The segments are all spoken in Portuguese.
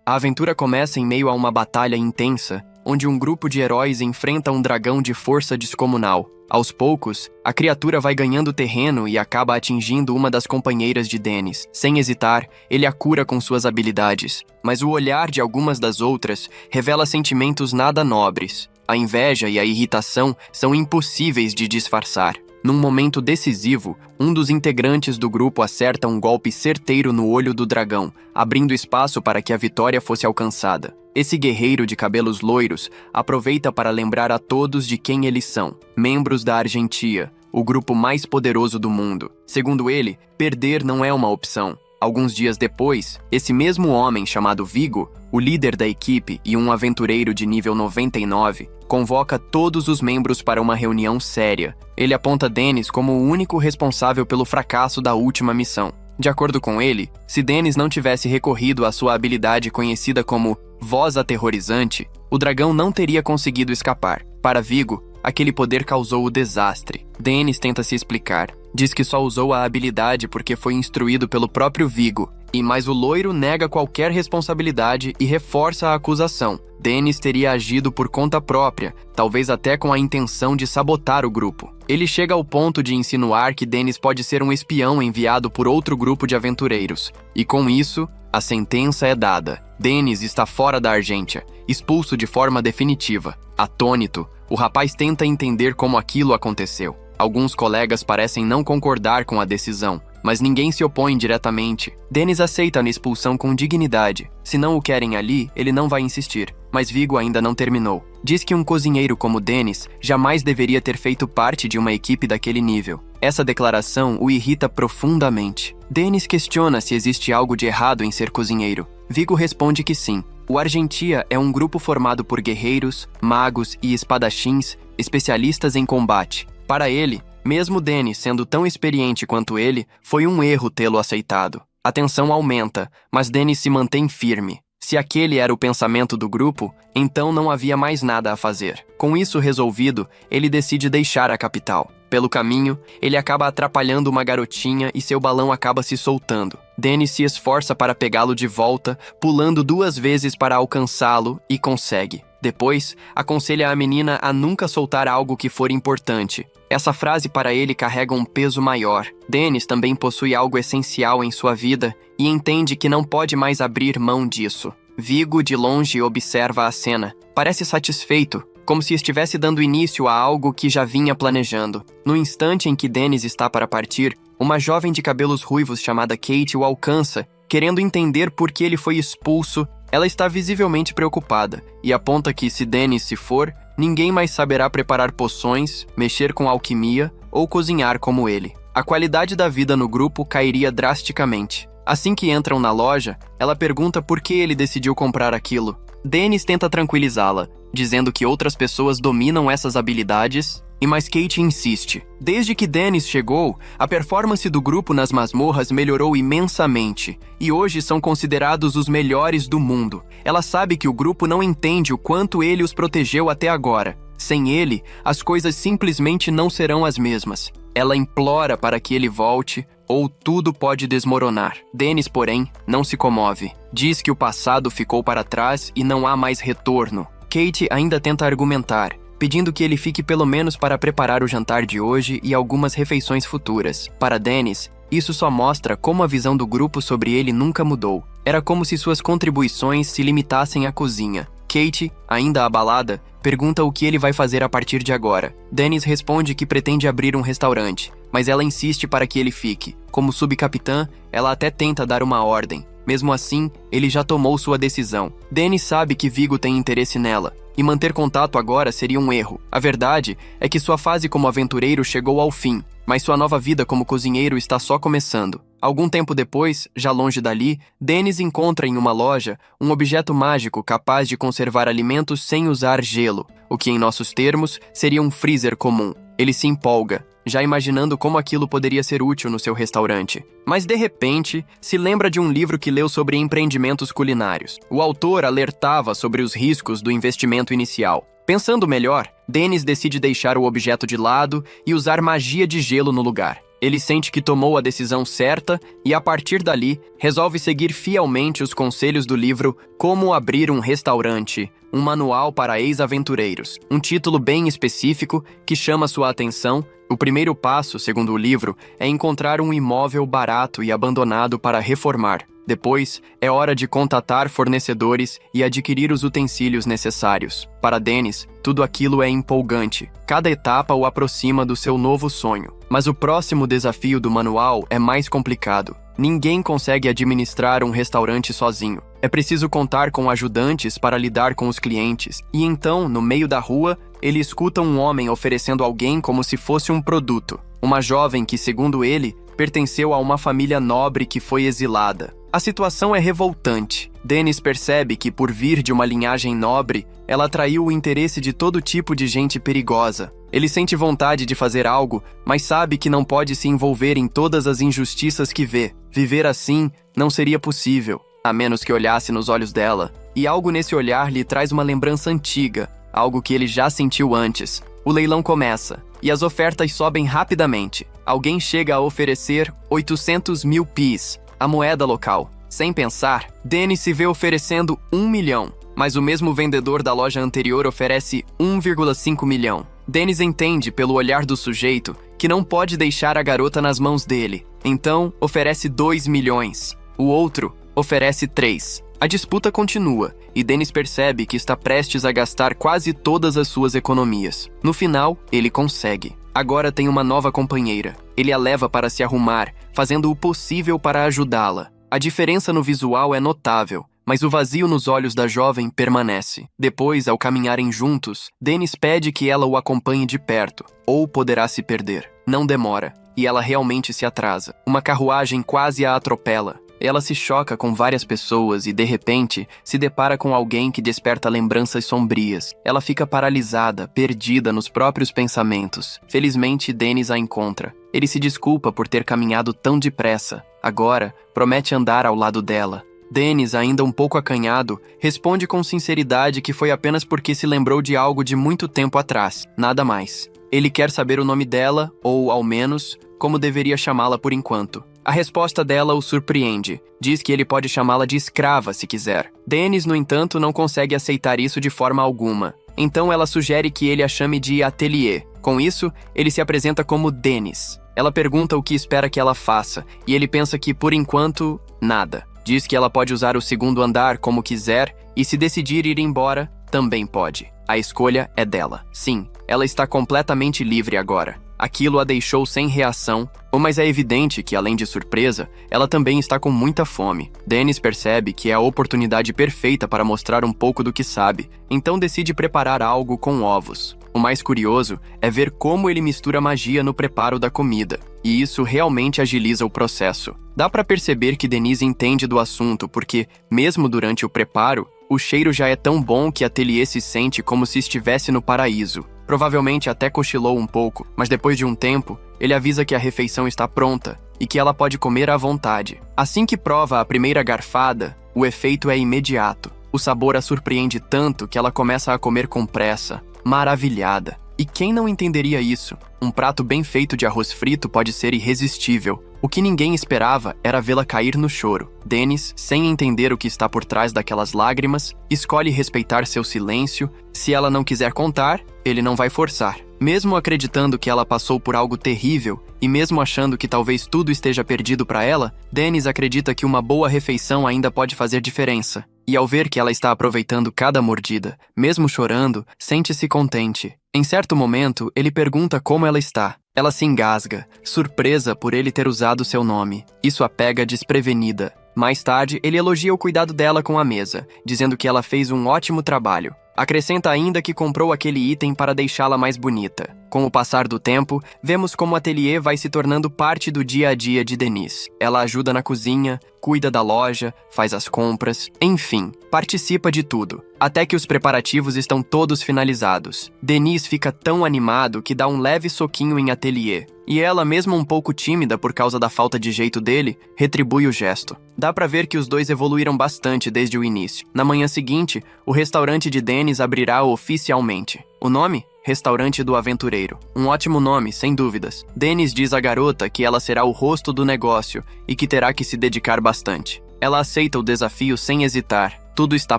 A aventura começa em meio a uma batalha intensa, onde um grupo de heróis enfrenta um dragão de força descomunal. Aos poucos, a criatura vai ganhando terreno e acaba atingindo uma das companheiras de Dennis. Sem hesitar, ele a cura com suas habilidades, mas o olhar de algumas das outras revela sentimentos nada nobres. A inveja e a irritação são impossíveis de disfarçar. Num momento decisivo, um dos integrantes do grupo acerta um golpe certeiro no olho do dragão, abrindo espaço para que a vitória fosse alcançada. Esse guerreiro de cabelos loiros aproveita para lembrar a todos de quem eles são, membros da Argentia, o grupo mais poderoso do mundo. Segundo ele, perder não é uma opção. Alguns dias depois, esse mesmo homem chamado Vigo, o líder da equipe e um aventureiro de nível 99, convoca todos os membros para uma reunião séria. Ele aponta Dennis como o único responsável pelo fracasso da última missão. De acordo com ele, se Dennis não tivesse recorrido à sua habilidade conhecida como Voz Aterrorizante, o dragão não teria conseguido escapar. Para Vigo, aquele poder causou o desastre. Dennis tenta se explicar. Diz que só usou a habilidade porque foi instruído pelo próprio Vigo, mas o loiro nega qualquer responsabilidade e reforça a acusação. Dennis teria agido por conta própria, talvez até com a intenção de sabotar o grupo. Ele chega ao ponto de insinuar que Dennis pode ser um espião enviado por outro grupo de aventureiros. E com isso, a sentença é dada. Dennis está fora da Argentia, expulso de forma definitiva. Atônito, o rapaz tenta entender como aquilo aconteceu. Alguns colegas parecem não concordar com a decisão, mas ninguém se opõe diretamente. Dennis aceita a expulsão com dignidade. Se não o querem ali, ele não vai insistir. Mas Vigo ainda não terminou. Diz que um cozinheiro como Dennis jamais deveria ter feito parte de uma equipe daquele nível. Essa declaração o irrita profundamente. Dennis questiona se existe algo de errado em ser cozinheiro. Vigo responde que sim. O Argentia é um grupo formado por guerreiros, magos e espadachins, especialistas em combate. Para ele, mesmo Dennis sendo tão experiente quanto ele, foi um erro tê-lo aceitado. A tensão aumenta, mas Dennis se mantém firme. Se aquele era o pensamento do grupo, então não havia mais nada a fazer. Com isso resolvido, ele decide deixar a capital. Pelo caminho, ele acaba atrapalhando uma garotinha e seu balão acaba se soltando. Dennis se esforça para pegá-lo de volta, pulando 2 vezes para alcançá-lo e consegue. Depois, aconselha a menina a nunca soltar algo que for importante. Essa frase para ele carrega um peso maior. Dennis também possui algo essencial em sua vida e entende que não pode mais abrir mão disso. Vigo, de longe, observa a cena. Parece satisfeito, como se estivesse dando início a algo que já vinha planejando. No instante em que Dennis está para partir, uma jovem de cabelos ruivos chamada Kate o alcança, querendo entender por que ele foi expulso. Ela está visivelmente preocupada e aponta que, se Dennis se for, ninguém mais saberá preparar poções, mexer com alquimia ou cozinhar como ele. A qualidade da vida no grupo cairia drasticamente. Assim que entram na loja, ela pergunta por que ele decidiu comprar aquilo. Dennis tenta tranquilizá-la, dizendo que outras pessoas dominam essas habilidades, mas Kate insiste. Desde que Dennis chegou, a performance do grupo nas masmorras melhorou imensamente, e hoje são considerados os melhores do mundo. Ela sabe que o grupo não entende o quanto ele os protegeu até agora. Sem ele, as coisas simplesmente não serão as mesmas. Ela implora para que ele volte, ou tudo pode desmoronar. Dennis, porém, não se comove. Diz que o passado ficou para trás e não há mais retorno. Kate ainda tenta argumentar, pedindo que ele fique pelo menos para preparar o jantar de hoje e algumas refeições futuras. Para Dennis, isso só mostra como a visão do grupo sobre ele nunca mudou. Era como se suas contribuições se limitassem à cozinha. Kate, ainda abalada, pergunta o que ele vai fazer a partir de agora. Dennis responde que pretende abrir um restaurante, mas ela insiste para que ele fique. Como subcapitã, ela até tenta dar uma ordem. Mesmo assim, ele já tomou sua decisão. Dennis sabe que Vigo tem interesse nela, e manter contato agora seria um erro. A verdade é que sua fase como aventureiro chegou ao fim, mas sua nova vida como cozinheiro está só começando. Algum tempo depois, já longe dali, Dennis encontra em uma loja um objeto mágico capaz de conservar alimentos sem usar gelo, o que em nossos termos seria um freezer comum. Ele se empolga, já imaginando como aquilo poderia ser útil no seu restaurante. Mas de repente, se lembra de um livro que leu sobre empreendimentos culinários. O autor alertava sobre os riscos do investimento inicial. Pensando melhor, Dennis decide deixar o objeto de lado e usar magia de gelo no lugar. Ele sente que tomou a decisão certa e, a partir dali, resolve seguir fielmente os conselhos do livro Como Abrir um Restaurante, um manual para ex-aventureiros. Um título bem específico que chama sua atenção. O primeiro passo, segundo o livro, é encontrar um imóvel barato e abandonado para reformar. Depois, é hora de contatar fornecedores e adquirir os utensílios necessários. Para Dennis, tudo aquilo é empolgante. Cada etapa o aproxima do seu novo sonho. Mas o próximo desafio do manual é mais complicado. Ninguém consegue administrar um restaurante sozinho. É preciso contar com ajudantes para lidar com os clientes. E então, no meio da rua, ele escuta um homem oferecendo alguém como se fosse um produto. Uma jovem que, segundo ele, pertenceu a uma família nobre que foi exilada. A situação é revoltante. Dennis percebe que, por vir de uma linhagem nobre, ela atraiu o interesse de todo tipo de gente perigosa. Ele sente vontade de fazer algo, mas sabe que não pode se envolver em todas as injustiças que vê. Viver assim não seria possível, a menos que olhasse nos olhos dela. E algo nesse olhar lhe traz uma lembrança antiga, algo que ele já sentiu antes. O leilão começa, e as ofertas sobem rapidamente. Alguém chega a oferecer 800 mil pis, a moeda local. Sem pensar, Dennis se vê oferecendo 1 milhão, mas o mesmo vendedor da loja anterior oferece 1,5 milhão. Dennis entende, pelo olhar do sujeito, que não pode deixar a garota nas mãos dele. Então, oferece 2 milhões. O outro oferece 3. A disputa continua, e Dennis percebe que está prestes a gastar quase todas as suas economias. No final, ele consegue. Agora tem uma nova companheira. Ele a leva para se arrumar, fazendo o possível para ajudá-la. A diferença no visual é notável, mas o vazio nos olhos da jovem permanece. Depois, ao caminharem juntos, Dennis pede que ela o acompanhe de perto, ou poderá se perder. Não demora, e ela realmente se atrasa. Uma carruagem quase a atropela. Ela se choca com várias pessoas e, de repente, se depara com alguém que desperta lembranças sombrias. Ela fica paralisada, perdida nos próprios pensamentos. Felizmente, Dennis a encontra. Ele se desculpa por ter caminhado tão depressa. Agora, promete andar ao lado dela. Dennis, ainda um pouco acanhado, responde com sinceridade que foi apenas porque se lembrou de algo de muito tempo atrás. Nada mais. Ele quer saber o nome dela, ou, ao menos, como deveria chamá-la por enquanto. A resposta dela o surpreende. Diz que ele pode chamá-la de escrava se quiser. Dennis, no entanto, não consegue aceitar isso de forma alguma. Então ela sugere que ele a chame de atelier. Com isso, ele se apresenta como Dennis. Ela pergunta o que espera que ela faça, e ele pensa que, por enquanto, nada. Diz que ela pode usar o segundo andar como quiser, e se decidir ir embora, também pode. A escolha é dela. Sim, ela está completamente livre agora. Aquilo a deixou sem reação, mas é evidente que, além de surpresa, ela também está com muita fome. Dennis percebe que é a oportunidade perfeita para mostrar um pouco do que sabe, então decide preparar algo com ovos. O mais curioso é ver como ele mistura magia no preparo da comida, e isso realmente agiliza o processo. Dá para perceber que Denise entende do assunto porque, mesmo durante o preparo, o cheiro já é tão bom que Atelier se sente como se estivesse no paraíso. Provavelmente até cochilou um pouco, mas depois de um tempo, ele avisa que a refeição está pronta e que ela pode comer à vontade. Assim que prova a primeira garfada, o efeito é imediato. O sabor a surpreende tanto que ela começa a comer com pressa, maravilhada. E quem não entenderia isso? Um prato bem feito de arroz frito pode ser irresistível. O que ninguém esperava era vê-la cair no choro. Dennis, sem entender o que está por trás daquelas lágrimas, escolhe respeitar seu silêncio. Se ela não quiser contar, ele não vai forçar. Mesmo acreditando que ela passou por algo terrível, e mesmo achando que talvez tudo esteja perdido para ela, Dennis acredita que uma boa refeição ainda pode fazer diferença. E ao ver que ela está aproveitando cada mordida, mesmo chorando, sente-se contente. Em certo momento, ele pergunta como ela está. Ela se engasga, surpresa por ele ter usado seu nome. Isso a pega desprevenida. Mais tarde, ele elogia o cuidado dela com a mesa, dizendo que ela fez um ótimo trabalho. Acrescenta ainda que comprou aquele item para deixá-la mais bonita. Com o passar do tempo, vemos como o ateliê vai se tornando parte do dia a dia de Denise. Ela ajuda na cozinha, cuida da loja, faz as compras, enfim, participa de tudo. Até que os preparativos estão todos finalizados. Denise fica tão animado que dá um leve soquinho em Atelier. E ela, mesmo um pouco tímida por causa da falta de jeito dele, retribui o gesto. Dá pra ver que os dois evoluíram bastante desde o início. Na manhã seguinte, o restaurante de Dennis abrirá oficialmente. O nome? Restaurante do Aventureiro. Um ótimo nome, sem dúvidas. Dennis diz à garota que ela será o rosto do negócio e que terá que se dedicar bastante. Ela aceita o desafio sem hesitar. Tudo está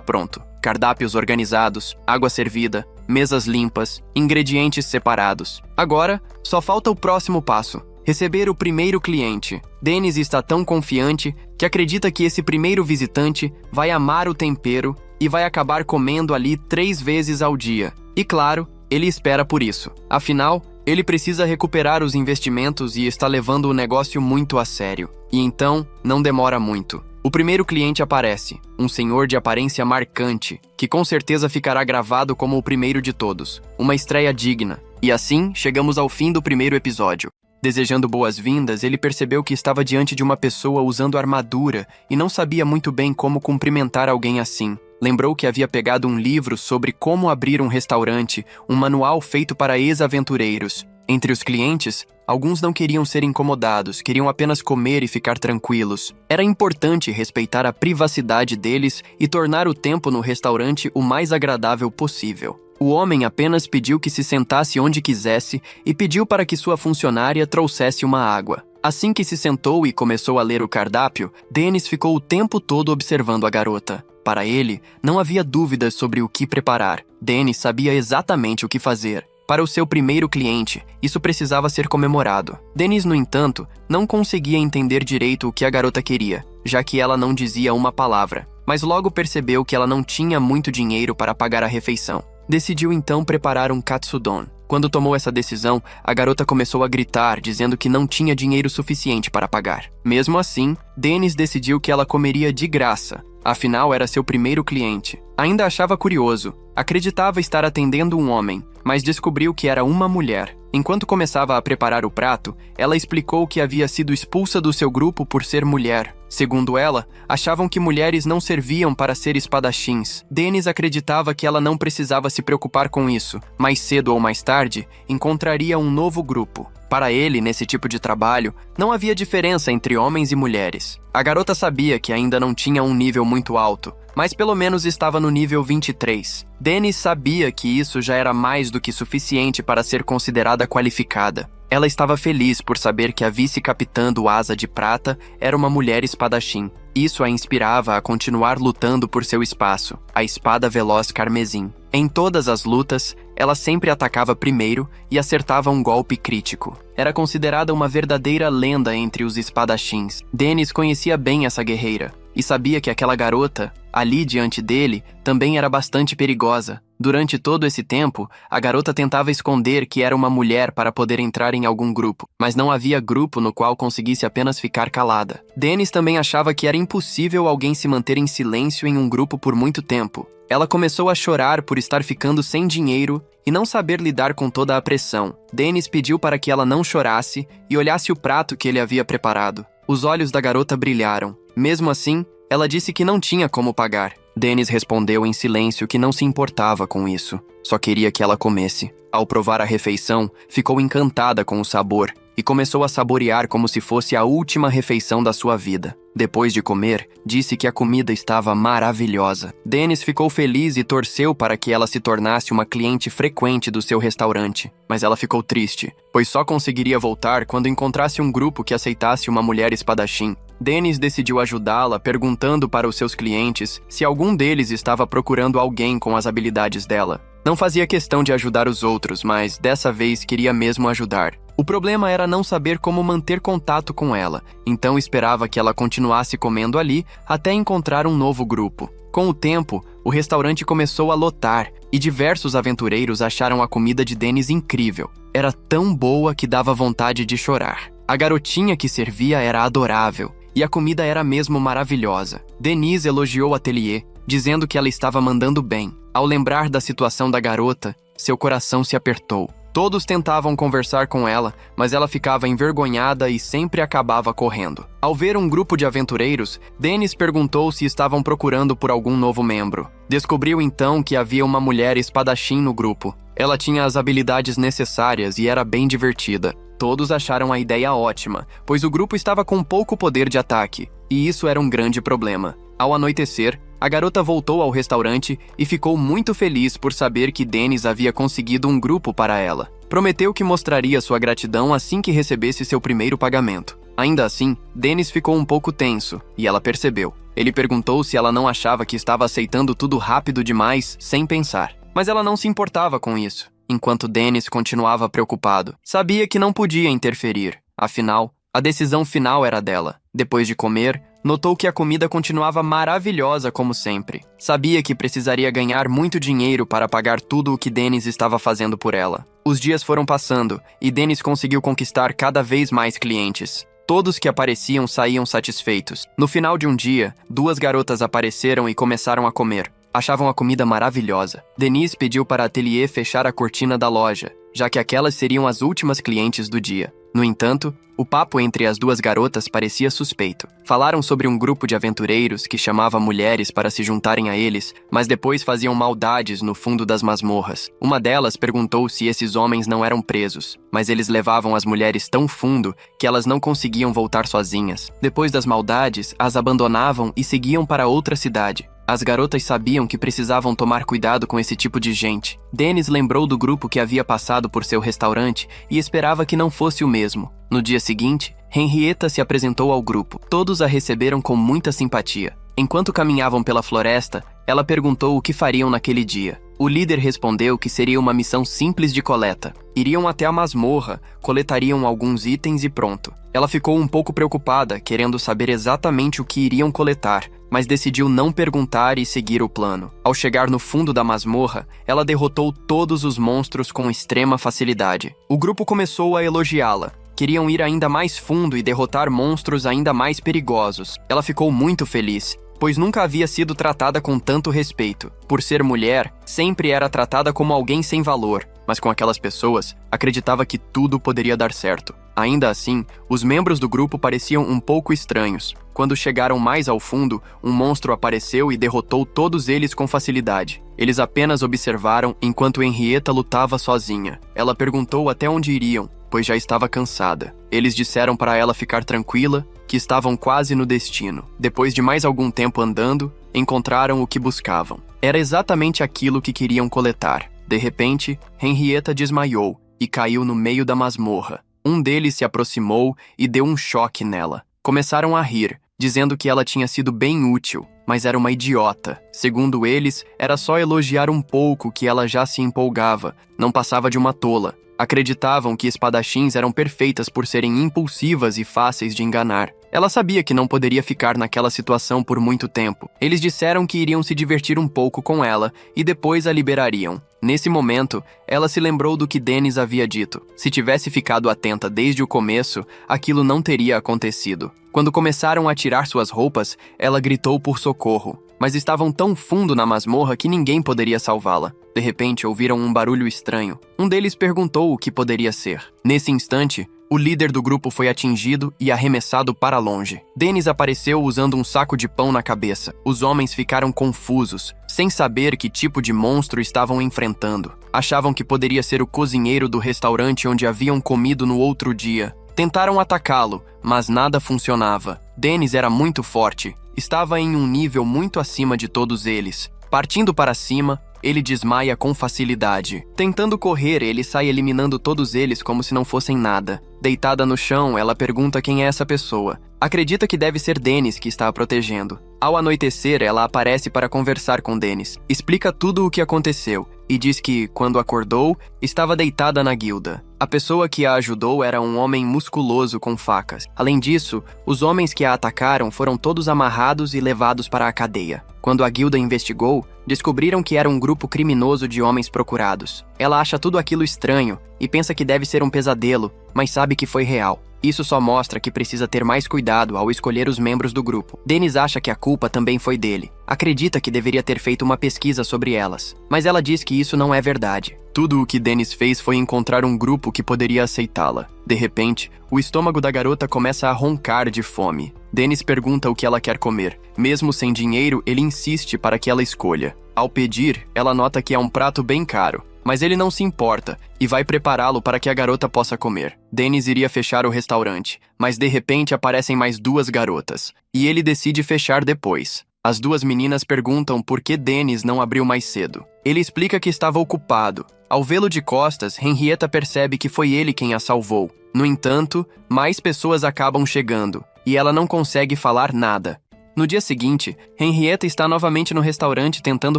pronto. Cardápios organizados, água servida, mesas limpas, ingredientes separados. Agora, só falta o próximo passo. Receber o primeiro cliente. Dennis está tão confiante que acredita que esse primeiro visitante vai amar o tempero e vai acabar comendo ali 3 vezes ao dia. E claro, ele espera por isso. Afinal, ele precisa recuperar os investimentos e está levando o negócio muito a sério. E então, não demora muito. O primeiro cliente aparece, um senhor de aparência marcante, que com certeza ficará gravado como o primeiro de todos. Uma estreia digna. E assim, chegamos ao fim do primeiro episódio. Desejando boas-vindas, ele percebeu que estava diante de uma pessoa usando armadura e não sabia muito bem como cumprimentar alguém assim. Lembrou que havia pegado um livro sobre como abrir um restaurante, um manual feito para ex-aventureiros. Entre os clientes, alguns não queriam ser incomodados, queriam apenas comer e ficar tranquilos. Era importante respeitar a privacidade deles e tornar o tempo no restaurante o mais agradável possível. O homem apenas pediu que se sentasse onde quisesse e pediu para que sua funcionária trouxesse uma água. Assim que se sentou e começou a ler o cardápio, Dennis ficou o tempo todo observando a garota. Para ele, não havia dúvidas sobre o que preparar. Dennis sabia exatamente o que fazer. Para o seu primeiro cliente, isso precisava ser comemorado. Dennis, no entanto, não conseguia entender direito o que a garota queria, já que ela não dizia uma palavra. Mas logo percebeu que ela não tinha muito dinheiro para pagar a refeição. Decidiu então preparar um katsudon. Quando tomou essa decisão, a garota começou a gritar, dizendo que não tinha dinheiro suficiente para pagar. Mesmo assim, Dennis decidiu que ela comeria de graça. Afinal, era seu primeiro cliente. Ainda achava curioso. Acreditava estar atendendo um homem, mas descobriu que era uma mulher. Enquanto começava a preparar o prato, ela explicou que havia sido expulsa do seu grupo por ser mulher. Segundo ela, achavam que mulheres não serviam para ser espadachins. Dennis acreditava que ela não precisava se preocupar com isso. Mais cedo ou mais tarde, encontraria um novo grupo. Para ele, nesse tipo de trabalho, não havia diferença entre homens e mulheres. A garota sabia que ainda não tinha um nível muito alto, mas pelo menos estava no nível 23. Dennis sabia que isso já era mais do que suficiente para ser considerada qualificada. Ela estava feliz por saber que a vice-capitã do Asa de Prata era uma mulher espadachim. Isso a inspirava a continuar lutando por seu espaço, a espada veloz carmesim. Em todas as lutas, ela sempre atacava primeiro e acertava um golpe crítico. Era considerada uma verdadeira lenda entre os espadachins. Dennis conhecia bem essa guerreira e sabia que aquela garota, ali diante dele, também era bastante perigosa. Durante todo esse tempo, a garota tentava esconder que era uma mulher para poder entrar em algum grupo, mas não havia grupo no qual conseguisse apenas ficar calada. Dennis também achava que era impossível alguém se manter em silêncio em um grupo por muito tempo. Ela começou a chorar por estar ficando sem dinheiro e não saber lidar com toda a pressão. Dennis pediu para que ela não chorasse e olhasse o prato que ele havia preparado. Os olhos da garota brilharam. Mesmo assim, ela disse que não tinha como pagar. Dennis respondeu em silêncio que não se importava com isso, só queria que ela comesse. Ao provar a refeição, ficou encantada com o sabor e começou a saborear como se fosse a última refeição da sua vida. Depois de comer, disse que a comida estava maravilhosa. Dennis ficou feliz e torceu para que ela se tornasse uma cliente frequente do seu restaurante. Mas ela ficou triste, pois só conseguiria voltar quando encontrasse um grupo que aceitasse uma mulher espadachim. Dennis decidiu ajudá-la perguntando para os seus clientes se algum deles estava procurando alguém com as habilidades dela. Não fazia questão de ajudar os outros, mas dessa vez queria mesmo ajudar. O problema era não saber como manter contato com ela, então esperava que ela continuasse comendo ali até encontrar um novo grupo. Com o tempo, o restaurante começou a lotar e diversos aventureiros acharam a comida de Dennis incrível. Era tão boa que dava vontade de chorar. A garotinha que servia era adorável e a comida era mesmo maravilhosa. Denise elogiou o ateliê, dizendo que ela estava mandando bem. Ao lembrar da situação da garota, seu coração se apertou. Todos tentavam conversar com ela, mas ela ficava envergonhada e sempre acabava correndo. Ao ver um grupo de aventureiros, Dennis perguntou se estavam procurando por algum novo membro. Descobriu então que havia uma mulher espadachim no grupo. Ela tinha as habilidades necessárias e era bem divertida. Todos acharam a ideia ótima, pois o grupo estava com pouco poder de ataque, e isso era um grande problema. Ao anoitecer, A garota voltou ao restaurante e ficou muito feliz por saber que Dennis havia conseguido um grupo para ela. Prometeu que mostraria sua gratidão assim que recebesse seu primeiro pagamento. Ainda assim, Dennis ficou um pouco tenso, e ela percebeu. Ele perguntou se ela não achava que estava aceitando tudo rápido demais, sem pensar. Mas ela não se importava com isso, enquanto Dennis continuava preocupado. Sabia que não podia interferir. Afinal, a decisão final era dela. Depois de comer, notou que a comida continuava maravilhosa como sempre. Sabia que precisaria ganhar muito dinheiro para pagar tudo o que Dennis estava fazendo por ela. Os dias foram passando, e Dennis conseguiu conquistar cada vez mais clientes. Todos que apareciam saíam satisfeitos. No final de um dia, 2 garotas apareceram e começaram a comer. Achavam a comida maravilhosa. Denise pediu para a ateliê fechar a cortina da loja, já que aquelas seriam as últimas clientes do dia. No entanto, o papo entre as 2 garotas parecia suspeito. Falaram sobre um grupo de aventureiros que chamava mulheres para se juntarem a eles, mas depois faziam maldades no fundo das masmorras. Uma delas perguntou se esses homens não eram presos, mas eles levavam as mulheres tão fundo que elas não conseguiam voltar sozinhas. Depois das maldades, as abandonavam e seguiam para outra cidade. As garotas sabiam que precisavam tomar cuidado com esse tipo de gente. Dennis lembrou do grupo que havia passado por seu restaurante e esperava que não fosse o mesmo. No dia seguinte, Henrietta se apresentou ao grupo. Todos a receberam com muita simpatia. Enquanto caminhavam pela floresta, ela perguntou o que fariam naquele dia. O líder respondeu que seria uma missão simples de coleta. Iriam até a masmorra, coletariam alguns itens e pronto. Ela ficou um pouco preocupada, querendo saber exatamente o que iriam coletar, mas decidiu não perguntar e seguir o plano. Ao chegar no fundo da masmorra, ela derrotou todos os monstros com extrema facilidade. O grupo começou a elogiá-la. Queriam ir ainda mais fundo e derrotar monstros ainda mais perigosos. Ela ficou muito feliz, pois nunca havia sido tratada com tanto respeito. Por ser mulher, sempre era tratada como alguém sem valor, mas com aquelas pessoas, acreditava que tudo poderia dar certo. Ainda assim, os membros do grupo pareciam um pouco estranhos. Quando chegaram mais ao fundo, um monstro apareceu e derrotou todos eles com facilidade. Eles apenas observaram enquanto Henrietta lutava sozinha. Ela perguntou até onde iriam, pois já estava cansada. Eles disseram para ela ficar tranquila, que estavam quase no destino. Depois de mais algum tempo andando, encontraram o que buscavam. Era exatamente aquilo que queriam coletar. De repente, Henrietta desmaiou e caiu no meio da masmorra. Um deles se aproximou e deu um choque nela. Começaram a rir, dizendo que ela tinha sido bem útil, mas era uma idiota. Segundo eles, era só elogiar um pouco que ela já se empolgava, não passava de uma tola. Acreditavam que espadachins eram perfeitas por serem impulsivas e fáceis de enganar. Ela sabia que não poderia ficar naquela situação por muito tempo. Eles disseram que iriam se divertir um pouco com ela e depois a liberariam. Nesse momento, ela se lembrou do que Dennis havia dito. Se tivesse ficado atenta desde o começo, aquilo não teria acontecido. Quando começaram a tirar suas roupas, ela gritou por socorro, mas estavam tão fundo na masmorra que ninguém poderia salvá-la. De repente, ouviram um barulho estranho. Um deles perguntou o que poderia ser. Nesse instante, o líder do grupo foi atingido e arremessado para longe. Dennis apareceu usando um saco de pão na cabeça. Os homens ficaram confusos, sem saber que tipo de monstro estavam enfrentando. Achavam que poderia ser o cozinheiro do restaurante onde haviam comido no outro dia. Tentaram atacá-lo, mas nada funcionava. Dennis era muito forte. Estava em um nível muito acima de todos eles. Partindo para cima, ele desmaia com facilidade. Tentando correr, ele sai eliminando todos eles como se não fossem nada. Deitada no chão, ela pergunta quem é essa pessoa. Acredita que deve ser Dennis que está a protegendo. Ao anoitecer, ela aparece para conversar com Dennis. Explica tudo o que aconteceu e diz que, quando acordou, estava deitada na guilda. A pessoa que a ajudou era um homem musculoso com facas. Além disso, os homens que a atacaram foram todos amarrados e levados para a cadeia. Quando a guilda investigou, descobriram que era um grupo criminoso de homens procurados. Ela acha tudo aquilo estranho e pensa que deve ser um pesadelo, mas sabe que foi real. Isso só mostra que precisa ter mais cuidado ao escolher os membros do grupo. Dennis acha que a culpa também foi dele. Acredita que deveria ter feito uma pesquisa sobre elas, mas ela diz que isso não é verdade. Tudo o que Dennis fez foi encontrar um grupo que poderia aceitá-la. De repente, o estômago da garota começa a roncar de fome. Dennis pergunta o que ela quer comer. Mesmo sem dinheiro, ele insiste para que ela escolha. Ao pedir, ela nota que é um prato bem caro, mas ele não se importa e vai prepará-lo para que a garota possa comer. Dennis iria fechar o restaurante, mas de repente aparecem mais 2 garotas, e ele decide fechar depois. As duas meninas perguntam por que Dennis não abriu mais cedo. Ele explica que estava ocupado. Ao vê-lo de costas, Henrietta percebe que foi ele quem a salvou. No entanto, mais pessoas acabam chegando, e ela não consegue falar nada. No dia seguinte, Henrietta está novamente no restaurante tentando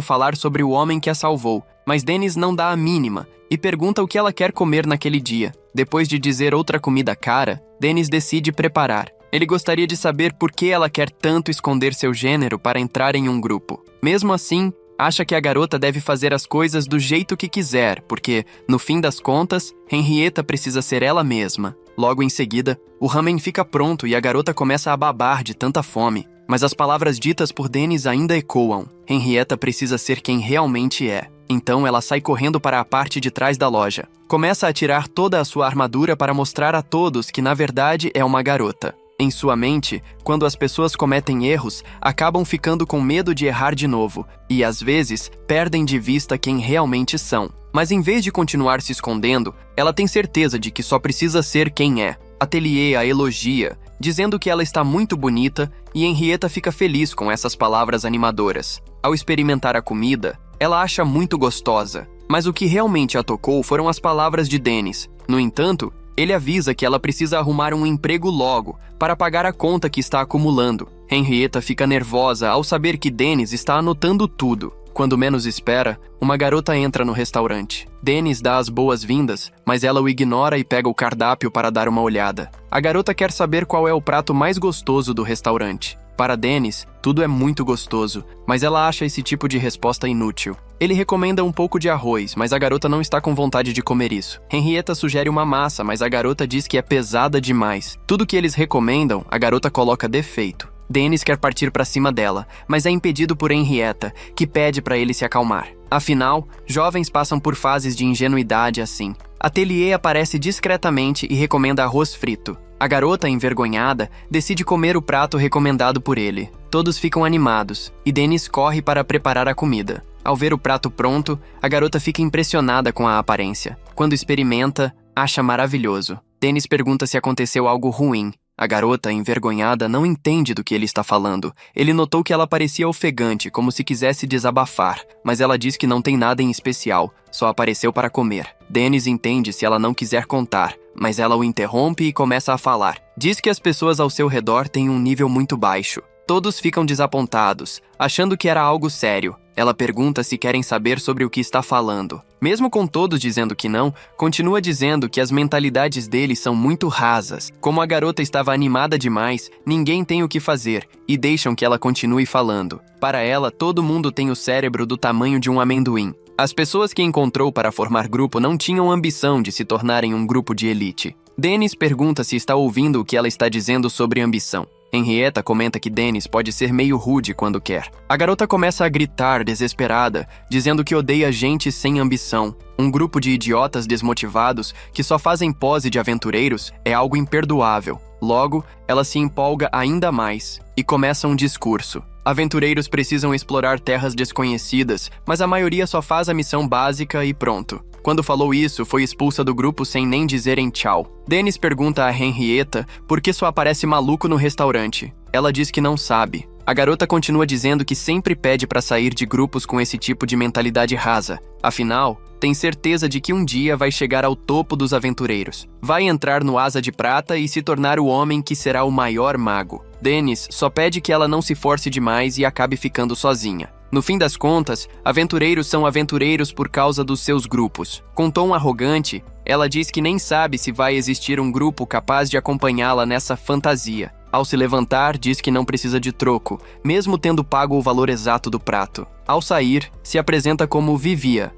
falar sobre o homem que a salvou, mas Dennis não dá a mínima e pergunta o que ela quer comer naquele dia. Depois de dizer outra comida cara, Dennis decide preparar. Ele gostaria de saber por que ela quer tanto esconder seu gênero para entrar em um grupo. Mesmo assim, acha que a garota deve fazer as coisas do jeito que quiser, porque, no fim das contas, Henrietta precisa ser ela mesma. Logo em seguida, o ramen fica pronto e a garota começa a babar de tanta fome. Mas as palavras ditas por Dennis ainda ecoam. Henrietta precisa ser quem realmente é. Então ela sai correndo para a parte de trás da loja. Começa a tirar toda a sua armadura para mostrar a todos que na verdade é uma garota. Em sua mente, quando as pessoas cometem erros, acabam ficando com medo de errar de novo e, às vezes, perdem de vista quem realmente são. Mas em vez de continuar se escondendo, ela tem certeza de que só precisa ser quem é. Atelier a elogia, dizendo que ela está muito bonita, e Henrietta fica feliz com essas palavras animadoras. Ao experimentar a comida, ela acha muito gostosa, mas o que realmente a tocou foram as palavras de Dennis. No entanto, ele avisa que ela precisa arrumar um emprego logo, para pagar a conta que está acumulando. Henrietta fica nervosa ao saber que Dennis está anotando tudo. Quando menos espera, uma garota entra no restaurante. Dennis dá as boas-vindas, mas ela o ignora e pega o cardápio para dar uma olhada. A garota quer saber qual é o prato mais gostoso do restaurante. Para Dennis, tudo é muito gostoso, mas ela acha esse tipo de resposta inútil. Ele recomenda um pouco de arroz, mas a garota não está com vontade de comer isso. Henrietta sugere uma massa, mas a garota diz que é pesada demais. Tudo que eles recomendam, a garota coloca defeito. Dennis quer partir para cima dela, mas é impedido por Henrietta, que pede para ele se acalmar. Afinal, jovens passam por fases de ingenuidade assim. Atelier aparece discretamente e recomenda arroz frito. A garota, envergonhada, decide comer o prato recomendado por ele. Todos ficam animados, e Dennis corre para preparar a comida. Ao ver o prato pronto, a garota fica impressionada com a aparência. Quando experimenta, acha maravilhoso. Dennis pergunta se aconteceu algo ruim. A garota, envergonhada, não entende do que ele está falando. Ele notou que ela parecia ofegante, como se quisesse desabafar, mas ela diz que não tem nada em especial, só apareceu para comer. Dennis entende se ela não quiser contar, mas ela o interrompe e começa a falar. Diz que as pessoas ao seu redor têm um nível muito baixo. Todos ficam desapontados, achando que era algo sério. Ela pergunta se querem saber sobre o que está falando. Mesmo com todos dizendo que não, continua dizendo que as mentalidades deles são muito rasas. Como a garota estava animada demais, ninguém tem o que fazer, e deixam que ela continue falando. Para ela, todo mundo tem o cérebro do tamanho de um amendoim. As pessoas que encontrou para formar grupo não tinham ambição de se tornarem um grupo de elite. Dennis pergunta se está ouvindo o que ela está dizendo sobre ambição. Henrietta comenta que Dennis pode ser meio rude quando quer. A garota começa a gritar, desesperada, dizendo que odeia gente sem ambição. Um grupo de idiotas desmotivados que só fazem pose de aventureiros é algo imperdoável. Logo, ela se empolga ainda mais e começa um discurso. Aventureiros precisam explorar terras desconhecidas, mas a maioria só faz a missão básica e pronto. Quando falou isso, foi expulsa do grupo sem nem dizerem tchau. Dennis pergunta a Henrietta por que só aparece maluco no restaurante. Ela diz que não sabe. A garota continua dizendo que sempre pede para sair de grupos com esse tipo de mentalidade rasa. Afinal, tem certeza de que um dia vai chegar ao topo dos aventureiros. Vai entrar no Asa de Prata e se tornar o homem que será o maior mago. Dennis só pede que ela não se force demais e acabe ficando sozinha. No fim das contas, aventureiros são aventureiros por causa dos seus grupos. Com tom arrogante, ela diz que nem sabe se vai existir um grupo capaz de acompanhá-la nessa fantasia. Ao se levantar, diz que não precisa de troco, mesmo tendo pago o valor exato do prato. Ao sair, se apresenta como Vivia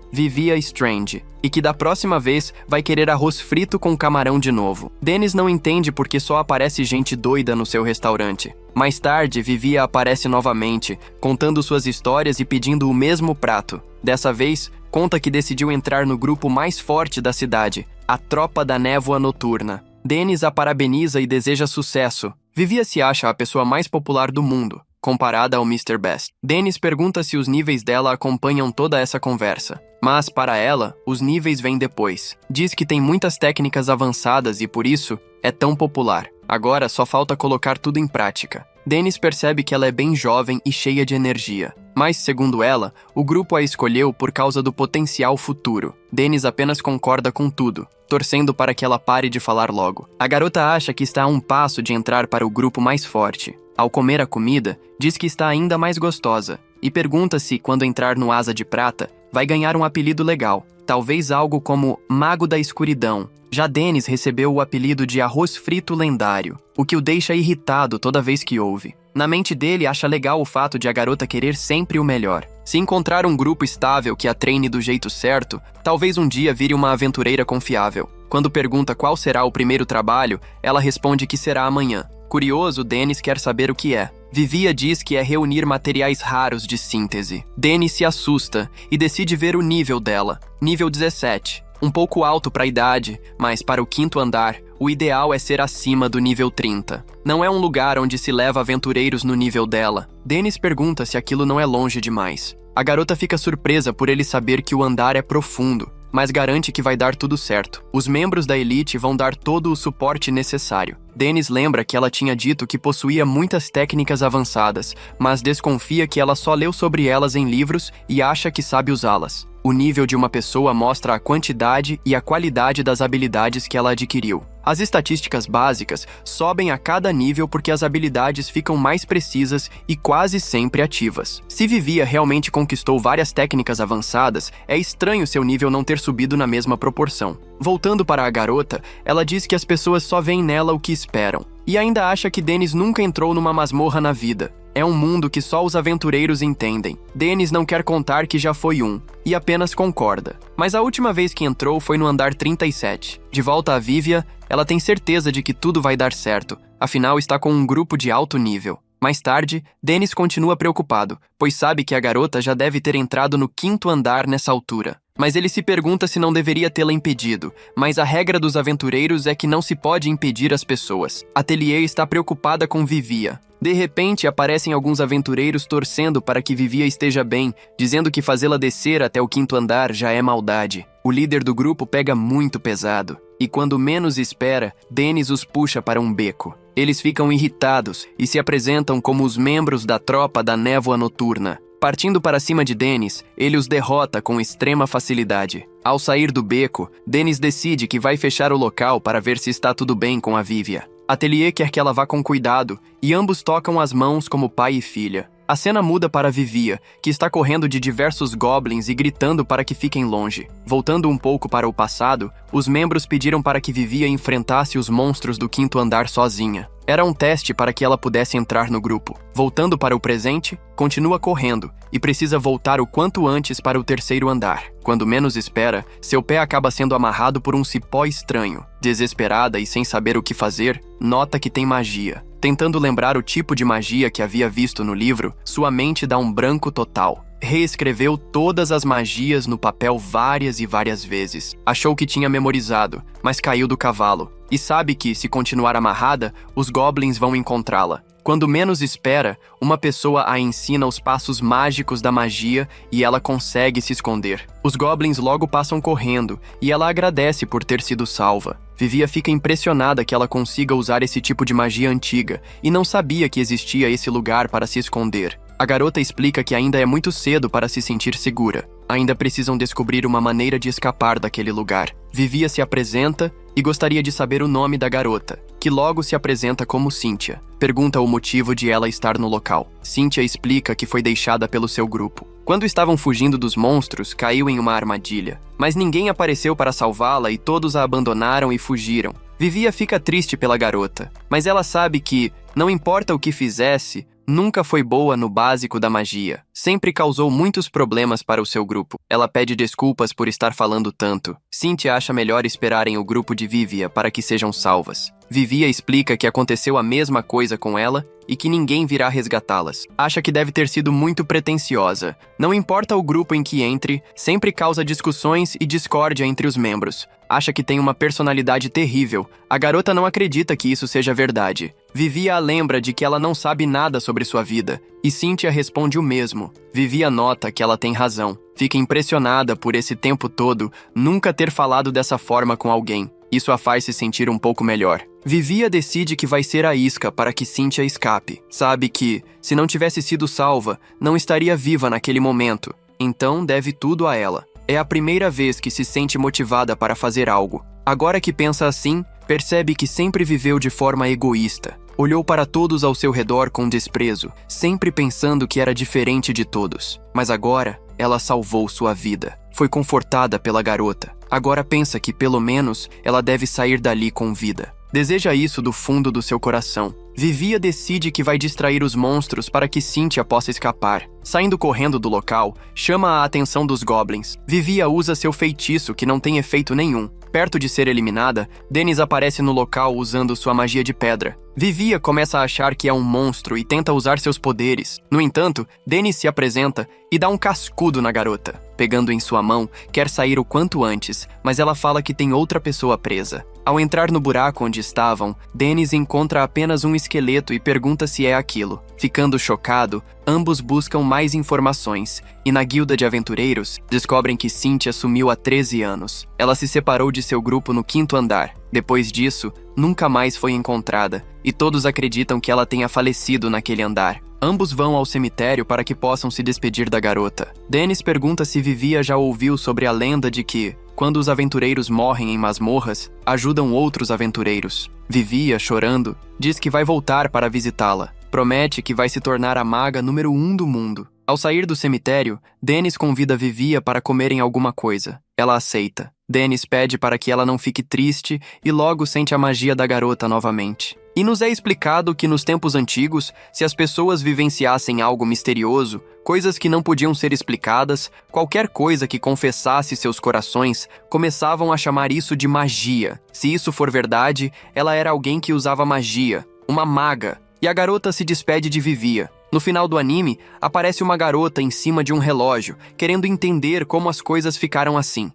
Strange, e que da próxima vez vai querer arroz frito com camarão de novo. Dennis não entende porque só aparece gente doida no seu restaurante. Mais tarde, Vivia aparece novamente, contando suas histórias e pedindo o mesmo prato. Dessa vez, conta que decidiu entrar no grupo mais forte da cidade, a Tropa da Névoa Noturna. Dennis a parabeniza e deseja sucesso. Vivia se acha a pessoa mais popular do mundo, comparada ao Mr. Best. Dennis pergunta se os níveis dela acompanham toda essa conversa. Mas, para ela, os níveis vêm depois. Diz que tem muitas técnicas avançadas e, por isso, é tão popular. Agora só falta colocar tudo em prática. Dennis percebe que ela é bem jovem e cheia de energia. Mas, segundo ela, o grupo a escolheu por causa do potencial futuro. Dennis apenas concorda com tudo, torcendo para que ela pare de falar logo. A garota acha que está a um passo de entrar para o grupo mais forte. Ao comer a comida, diz que está ainda mais gostosa e pergunta se, quando entrar no Asa de Prata, vai ganhar um apelido legal, talvez algo como Mago da Escuridão. Já Dennis recebeu o apelido de Arroz Frito Lendário, o que o deixa irritado toda vez que ouve. Na mente dele, acha legal o fato de a garota querer sempre o melhor. Se encontrar um grupo estável que a treine do jeito certo, talvez um dia vire uma aventureira confiável. Quando pergunta qual será o primeiro trabalho, ela responde que será amanhã. Curioso, Dennis quer saber o que é. Vivia diz que é reunir materiais raros de síntese. Dennis se assusta e decide ver o nível dela. Nível 17. Um pouco alto para a idade, mas para o 5º andar, o ideal é ser acima do nível 30. Não é um lugar onde se leva aventureiros no nível dela. Dennis pergunta se aquilo não é longe demais. A garota fica surpresa por ele saber que o andar é profundo, mas garante que vai dar tudo certo. Os membros da elite vão dar todo o suporte necessário. Dennis lembra que ela tinha dito que possuía muitas técnicas avançadas, mas desconfia que ela só leu sobre elas em livros e acha que sabe usá-las. O nível de uma pessoa mostra a quantidade e a qualidade das habilidades que ela adquiriu. As estatísticas básicas sobem a cada nível porque as habilidades ficam mais precisas e quase sempre ativas. Se Vivia realmente conquistou várias técnicas avançadas, é estranho seu nível não ter subido na mesma proporção. Voltando para a garota, ela diz que as pessoas só veem nela o que esperam. E ainda acha que Dennis nunca entrou numa masmorra na vida. É um mundo que só os aventureiros entendem. Dennis não quer contar que já foi um, e apenas concorda. Mas a última vez que entrou foi no andar 37. De volta a Vivia, ela tem certeza de que tudo vai dar certo, afinal está com um grupo de alto nível. Mais tarde, Dennis continua preocupado, pois sabe que a garota já deve ter entrado no 5º andar nessa altura. Mas ele se pergunta se não deveria tê-la impedido, mas a regra dos aventureiros é que não se pode impedir as pessoas. Atelier está preocupada com Vivia. De repente, aparecem alguns aventureiros torcendo para que Vivia esteja bem, dizendo que fazê-la descer até o 5º andar já é maldade. O líder do grupo pega muito pesado, e quando menos espera, Dennis os puxa para um beco. Eles ficam irritados e se apresentam como os membros da tropa da Névoa Noturna. Partindo para cima de Dennis, ele os derrota com extrema facilidade. Ao sair do beco, Dennis decide que vai fechar o local para ver se está tudo bem com a Vivia. Atelier quer que ela vá com cuidado, e ambos tocam as mãos como pai e filha. A cena muda para Vivia, que está correndo de diversos goblins e gritando para que fiquem longe. Voltando um pouco para o passado, os membros pediram para que Vivia enfrentasse os monstros do 5º andar sozinha. Era um teste para que ela pudesse entrar no grupo. Voltando para o presente, continua correndo e precisa voltar o quanto antes para o 3º andar. Quando menos espera, seu pé acaba sendo amarrado por um cipó estranho. Desesperada e sem saber o que fazer, nota que tem magia. Tentando lembrar o tipo de magia que havia visto no livro, sua mente dá um branco total. Reescreveu todas as magias no papel várias e várias vezes. Achou que tinha memorizado, mas caiu do cavalo. E sabe que, se continuar amarrada, os goblins vão encontrá-la. Quando menos espera, uma pessoa a ensina os passos mágicos da magia e ela consegue se esconder. Os goblins logo passam correndo e ela agradece por ter sido salva. Vivia fica impressionada que ela consiga usar esse tipo de magia antiga e não sabia que existia esse lugar para se esconder. A garota explica que ainda é muito cedo para se sentir segura. Ainda precisam descobrir uma maneira de escapar daquele lugar. Vivia se apresenta e gostaria de saber o nome da garota, que logo se apresenta como Cynthia. Pergunta o motivo de ela estar no local. Cynthia explica que foi deixada pelo seu grupo. Quando estavam fugindo dos monstros, caiu em uma armadilha. Mas ninguém apareceu para salvá-la e todos a abandonaram e fugiram. Vivia fica triste pela garota, mas ela sabe que, não importa o que fizesse, nunca foi boa no básico da magia. Sempre causou muitos problemas para o seu grupo. Ela pede desculpas por estar falando tanto. Cynthia acha melhor esperarem o grupo de Vivia para que sejam salvas. Vivia explica que aconteceu a mesma coisa com ela e que ninguém virá resgatá-las. Acha que deve ter sido muito pretensiosa. Não importa o grupo em que entre, sempre causa discussões e discórdia entre os membros. Acha que tem uma personalidade terrível. A garota não acredita que isso seja verdade. Vivia a lembra de que ela não sabe nada sobre sua vida, e Cynthia responde o mesmo. Vivia nota que ela tem razão. Fica impressionada por esse tempo todo nunca ter falado dessa forma com alguém. Isso a faz se sentir um pouco melhor. Vivia decide que vai ser a isca para que Cynthia escape. Sabe que, se não tivesse sido salva, não estaria viva naquele momento. Então deve tudo a ela. É a primeira vez que se sente motivada para fazer algo. Agora que pensa assim, percebe que sempre viveu de forma egoísta. Olhou para todos ao seu redor com desprezo, sempre pensando que era diferente de todos. Mas agora, ela salvou sua vida. Foi confortada pela garota. Agora pensa que, pelo menos, ela deve sair dali com vida. Deseja isso do fundo do seu coração. Vivia decide que vai distrair os monstros para que Cynthia possa escapar. Saindo correndo do local, chama a atenção dos goblins. Vivia usa seu feitiço que não tem efeito nenhum. Perto de ser eliminada, Dennis aparece no local usando sua magia de pedra. Vivia começa a achar que é um monstro e tenta usar seus poderes. No entanto, Dennis se apresenta e dá um cascudo na garota. Pegando em sua mão, quer sair o quanto antes, mas ela fala que tem outra pessoa presa. Ao entrar no buraco onde estavam, Dennis encontra apenas um esqueleto e pergunta se é aquilo. Ficando chocado, ambos buscam mais informações, e na guilda de aventureiros, descobrem que Cynthia sumiu há 13 anos. Ela se separou de seu grupo no 5º andar. Depois disso, nunca mais foi encontrada, e todos acreditam que ela tenha falecido naquele andar. Ambos vão ao cemitério para que possam se despedir da garota. Dennis pergunta se Vivia já ouviu sobre a lenda de que, quando os aventureiros morrem em masmorras, ajudam outros aventureiros. Vivia, chorando, diz que vai voltar para visitá-la. Promete que vai se tornar a maga número 1 do mundo. Ao sair do cemitério, Dennis convida Vivia para comerem alguma coisa. Ela aceita. Dennis pede para que ela não fique triste e logo sente a magia da garota novamente. E nos é explicado que nos tempos antigos, se as pessoas vivenciassem algo misterioso, coisas que não podiam ser explicadas, qualquer coisa que confessasse seus corações, começavam a chamar isso de magia. Se isso for verdade, ela era alguém que usava magia, uma maga, e a garota se despede de Vivia. No final do anime, aparece uma garota em cima de um relógio, querendo entender como as coisas ficaram assim.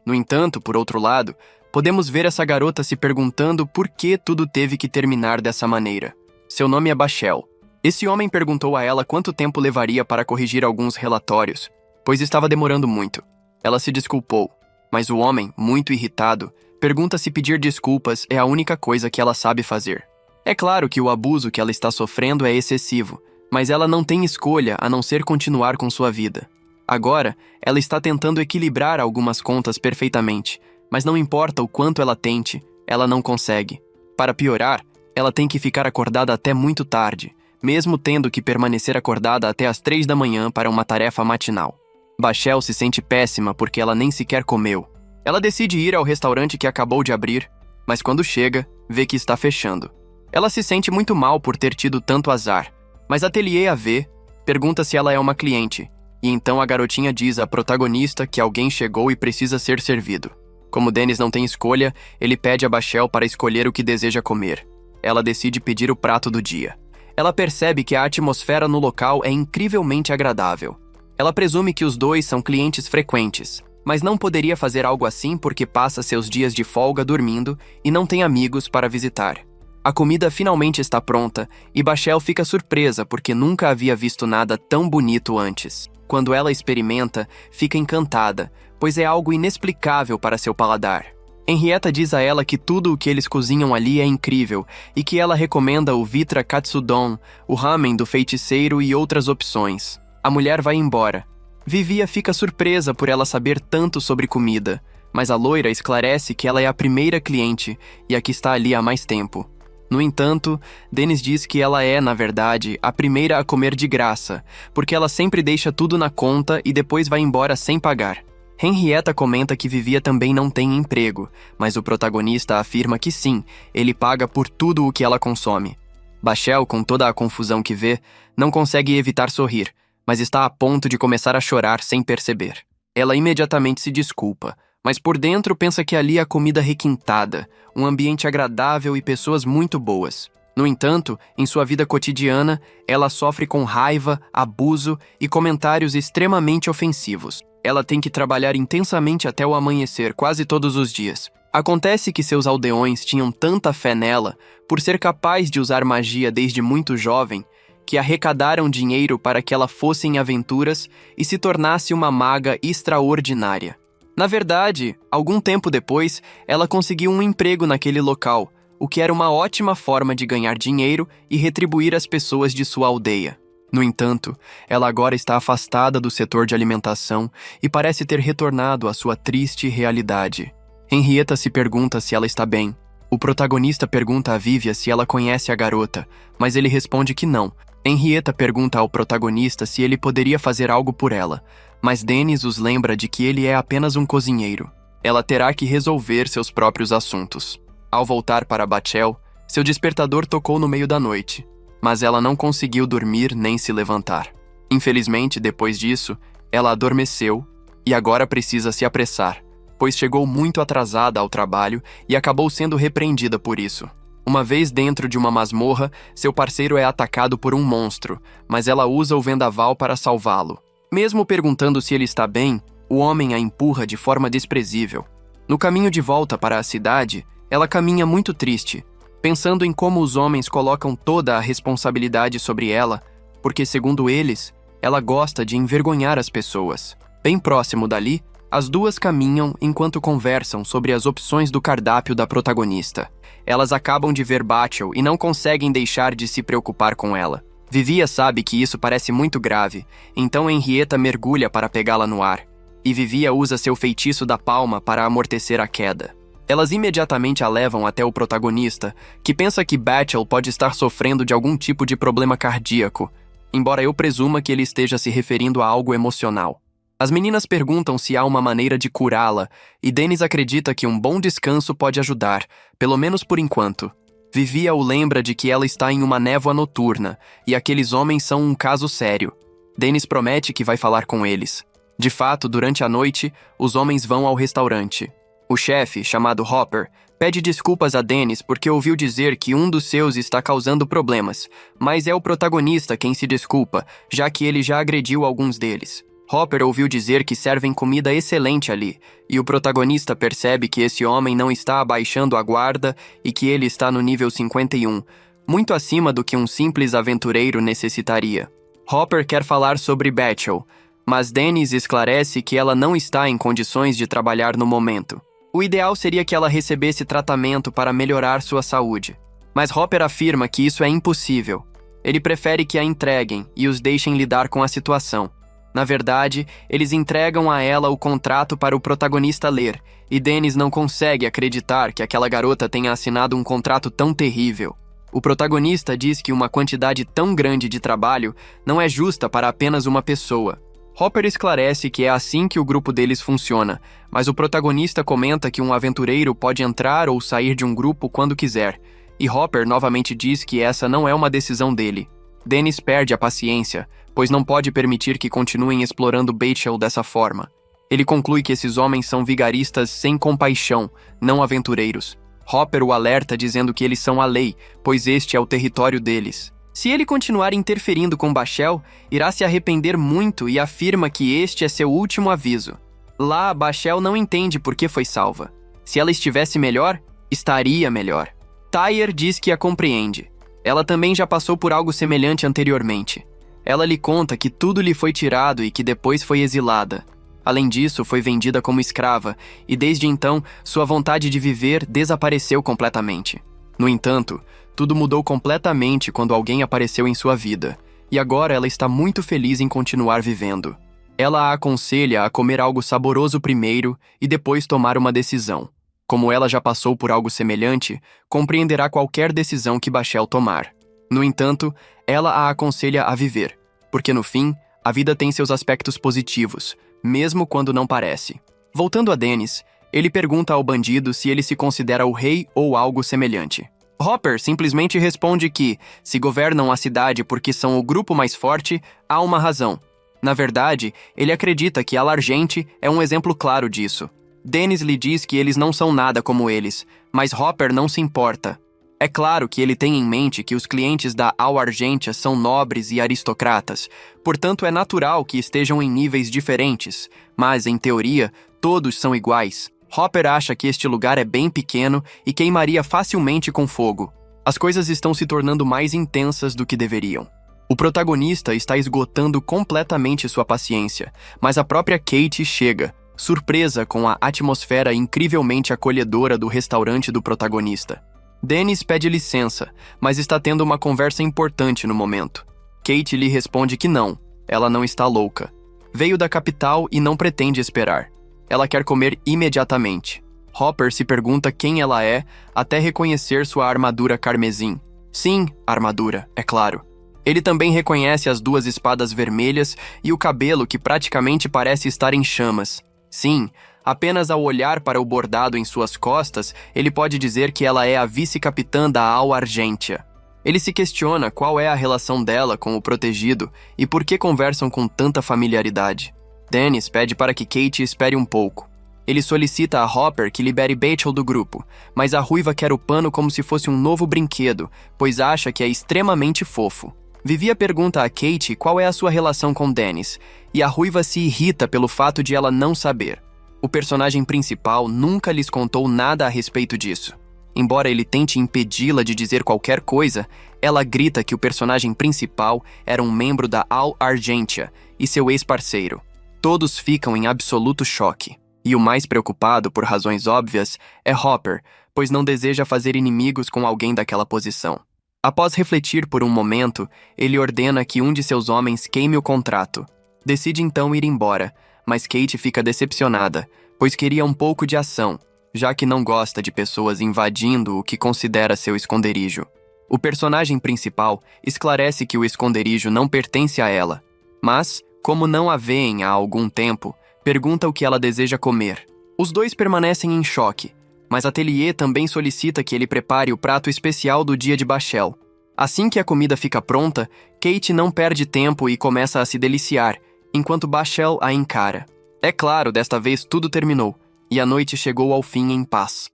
No entanto, por outro lado, podemos ver essa garota se perguntando por que tudo teve que terminar dessa maneira. Seu nome é Bachel. Esse homem perguntou a ela quanto tempo levaria para corrigir alguns relatórios, pois estava demorando muito. Ela se desculpou, mas o homem, muito irritado, pergunta se pedir desculpas é a única coisa que ela sabe fazer. É claro que o abuso que ela está sofrendo é excessivo, mas ela não tem escolha a não ser continuar com sua vida. Agora, ela está tentando equilibrar algumas contas perfeitamente, mas não importa o quanto ela tente, ela não consegue. Para piorar, ela tem que ficar acordada até muito tarde, mesmo tendo que permanecer acordada até as 3 da manhã para uma tarefa matinal. Bachel se sente péssima porque ela nem sequer comeu. Ela decide ir ao restaurante que acabou de abrir, mas quando chega, vê que está fechando. Ela se sente muito mal por ter tido tanto azar, mas Atelier a vê, pergunta se ela é uma cliente, e então a garotinha diz à protagonista que alguém chegou e precisa ser servido. Como Dennis não tem escolha, ele pede a Bachel para escolher o que deseja comer. Ela decide pedir o prato do dia. Ela percebe que a atmosfera no local é incrivelmente agradável. Ela presume que os dois são clientes frequentes, mas não poderia fazer algo assim porque passa seus dias de folga dormindo e não tem amigos para visitar. A comida finalmente está pronta e Bachel fica surpresa porque nunca havia visto nada tão bonito antes. Quando ela experimenta, fica encantada, pois é algo inexplicável para seu paladar. Henrietta diz a ela que tudo o que eles cozinham ali é incrível e que ela recomenda o Vitra Katsudon, o ramen do feiticeiro e outras opções. A mulher vai embora. Vivia fica surpresa por ela saber tanto sobre comida, mas a loira esclarece que ela é a primeira cliente e a que está ali há mais tempo. No entanto, Dennis diz que ela é, na verdade, a primeira a comer de graça, porque ela sempre deixa tudo na conta e depois vai embora sem pagar. Henrietta comenta que Vivia também não tem emprego, mas o protagonista afirma que sim, ele paga por tudo o que ela consome. Bachel, com toda a confusão que vê, não consegue evitar sorrir, mas está a ponto de começar a chorar sem perceber. Ela imediatamente se desculpa, mas por dentro pensa que ali há comida requintada, um ambiente agradável e pessoas muito boas. No entanto, em sua vida cotidiana, ela sofre com raiva, abuso e comentários extremamente ofensivos. Ela tem que trabalhar intensamente até o amanhecer, quase todos os dias. Acontece que seus aldeões tinham tanta fé nela, por ser capaz de usar magia desde muito jovem, que arrecadaram dinheiro para que ela fosse em aventuras e se tornasse uma maga extraordinária. Na verdade, algum tempo depois, ela conseguiu um emprego naquele local, o que era uma ótima forma de ganhar dinheiro e retribuir as pessoas de sua aldeia. No entanto, ela agora está afastada do setor de alimentação e parece ter retornado à sua triste realidade. Henrietta se pergunta se ela está bem. O protagonista pergunta a Vivia se ela conhece a garota, mas ele responde que não. Henrietta pergunta ao protagonista se ele poderia fazer algo por ela, mas Dennis os lembra de que ele é apenas um cozinheiro. Ela terá que resolver seus próprios assuntos. Ao voltar para Bachel, seu despertador tocou no meio da noite, mas ela não conseguiu dormir nem se levantar. Infelizmente, depois disso, ela adormeceu e agora precisa se apressar, pois chegou muito atrasada ao trabalho e acabou sendo repreendida por isso. Uma vez dentro de uma masmorra, seu parceiro é atacado por um monstro, mas ela usa o vendaval para salvá-lo. Mesmo perguntando se ele está bem, o homem a empurra de forma desprezível. No caminho de volta para a cidade, ela caminha muito triste, pensando em como os homens colocam toda a responsabilidade sobre ela, porque, segundo eles, ela gosta de envergonhar as pessoas. Bem próximo dali, as duas caminham enquanto conversam sobre as opções do cardápio da protagonista. Elas acabam de ver Bachel e não conseguem deixar de se preocupar com ela. Vivia sabe que isso parece muito grave, então Henrietta mergulha para pegá-la no ar, e Vivia usa seu feitiço da palma para amortecer a queda. Elas imediatamente a levam até o protagonista, que pensa que Bachel pode estar sofrendo de algum tipo de problema cardíaco, embora eu presuma que ele esteja se referindo a algo emocional. As meninas perguntam se há uma maneira de curá-la, e Dennis acredita que um bom descanso pode ajudar, pelo menos por enquanto. Vivia o lembra de que ela está em uma névoa noturna, e aqueles homens são um caso sério. Dennis promete que vai falar com eles. De fato, durante a noite, os homens vão ao restaurante. O chefe, chamado Hopper, pede desculpas a Dennis porque ouviu dizer que um dos seus está causando problemas, mas é o protagonista quem se desculpa, já que ele já agrediu alguns deles. Hopper ouviu dizer que servem comida excelente ali, e o protagonista percebe que esse homem não está abaixando a guarda e que ele está no nível 51, muito acima do que um simples aventureiro necessitaria. Hopper quer falar sobre Bachel, mas Dennis esclarece que ela não está em condições de trabalhar no momento. O ideal seria que ela recebesse tratamento para melhorar sua saúde, mas Hopper afirma que isso é impossível. Ele prefere que a entreguem e os deixem lidar com a situação. Na verdade, eles entregam a ela o contrato para o protagonista ler, e Dennis não consegue acreditar que aquela garota tenha assinado um contrato tão terrível. O protagonista diz que uma quantidade tão grande de trabalho não é justa para apenas uma pessoa. Hopper esclarece que é assim que o grupo deles funciona, mas o protagonista comenta que um aventureiro pode entrar ou sair de um grupo quando quiser, e Hopper novamente diz que essa não é uma decisão dele. Dennis perde a paciência, pois não pode permitir que continuem explorando Bachel dessa forma. Ele conclui que esses homens são vigaristas sem compaixão, não aventureiros. Hopper o alerta dizendo que eles são a lei, pois este é o território deles. Se ele continuar interferindo com Bachel, irá se arrepender muito e afirma que este é seu último aviso. Lá, Bachel não entende por que foi salva. Se ela estivesse melhor, estaria melhor. Tyr diz que a compreende. Ela também já passou por algo semelhante anteriormente. Ela lhe conta que tudo lhe foi tirado e que depois foi exilada. Além disso, foi vendida como escrava, e desde então, sua vontade de viver desapareceu completamente. No entanto, tudo mudou completamente quando alguém apareceu em sua vida, e agora ela está muito feliz em continuar vivendo. Ela a aconselha a comer algo saboroso primeiro e depois tomar uma decisão. Como ela já passou por algo semelhante, compreenderá qualquer decisão que Bachel tomar. No entanto, ela a aconselha a viver, porque no fim, a vida tem seus aspectos positivos, mesmo quando não parece. Voltando a Dennis, ele pergunta ao bandido se ele se considera o rei ou algo semelhante. Hopper simplesmente responde que, se governam a cidade porque são o grupo mais forte, há uma razão. Na verdade, ele acredita que a Largente é um exemplo claro disso. Dennis lhe diz que eles não são nada como eles, mas Hopper não se importa. É claro que ele tem em mente que os clientes da Al Argentia são nobres e aristocratas, portanto é natural que estejam em níveis diferentes, mas, em teoria, todos são iguais. Hopper acha que este lugar é bem pequeno e queimaria facilmente com fogo. As coisas estão se tornando mais intensas do que deveriam. O protagonista está esgotando completamente sua paciência, mas a própria Kate chega, surpresa com a atmosfera incrivelmente acolhedora do restaurante do protagonista. Dennis pede licença, mas está tendo uma conversa importante no momento. Kate lhe responde que não, ela não está louca. Veio da capital e não pretende esperar. Ela quer comer imediatamente. Hopper se pergunta quem ela é, até reconhecer sua armadura carmesim. Sim, armadura, é claro. Ele também reconhece as 2 espadas vermelhas e o cabelo que praticamente parece estar em chamas. Sim, apenas ao olhar para o bordado em suas costas, ele pode dizer que ela é a vice-capitã da Al Argentia. Ele se questiona qual é a relação dela com o protegido e por que conversam com tanta familiaridade. Dennis pede para que Kate espere um pouco. Ele solicita a Hopper que libere Bachel do grupo, mas a ruiva quer o pano como se fosse um novo brinquedo, pois acha que é extremamente fofo. Vivia pergunta a Kate qual é a sua relação com Dennis, e a ruiva se irrita pelo fato de ela não saber. O personagem principal nunca lhes contou nada a respeito disso. Embora ele tente impedi-la de dizer qualquer coisa, ela grita que o personagem principal era um membro da Al Argentia e seu ex-parceiro. Todos ficam em absoluto choque. E o mais preocupado, por razões óbvias, é Hopper, pois não deseja fazer inimigos com alguém daquela posição. Após refletir por um momento, ele ordena que um de seus homens queime o contrato. Decide então ir embora, mas Kate fica decepcionada, pois queria um pouco de ação, já que não gosta de pessoas invadindo o que considera seu esconderijo. O personagem principal esclarece que o esconderijo não pertence a ela, mas, como não a veem há algum tempo, pergunta o que ela deseja comer. Os 2 permanecem em choque, mas Atelier também solicita que ele prepare o prato especial do dia de Bachel. Assim que a comida fica pronta, Kate não perde tempo e começa a se deliciar, enquanto Bachel a encara. É claro, desta vez tudo terminou, e a noite chegou ao fim em paz.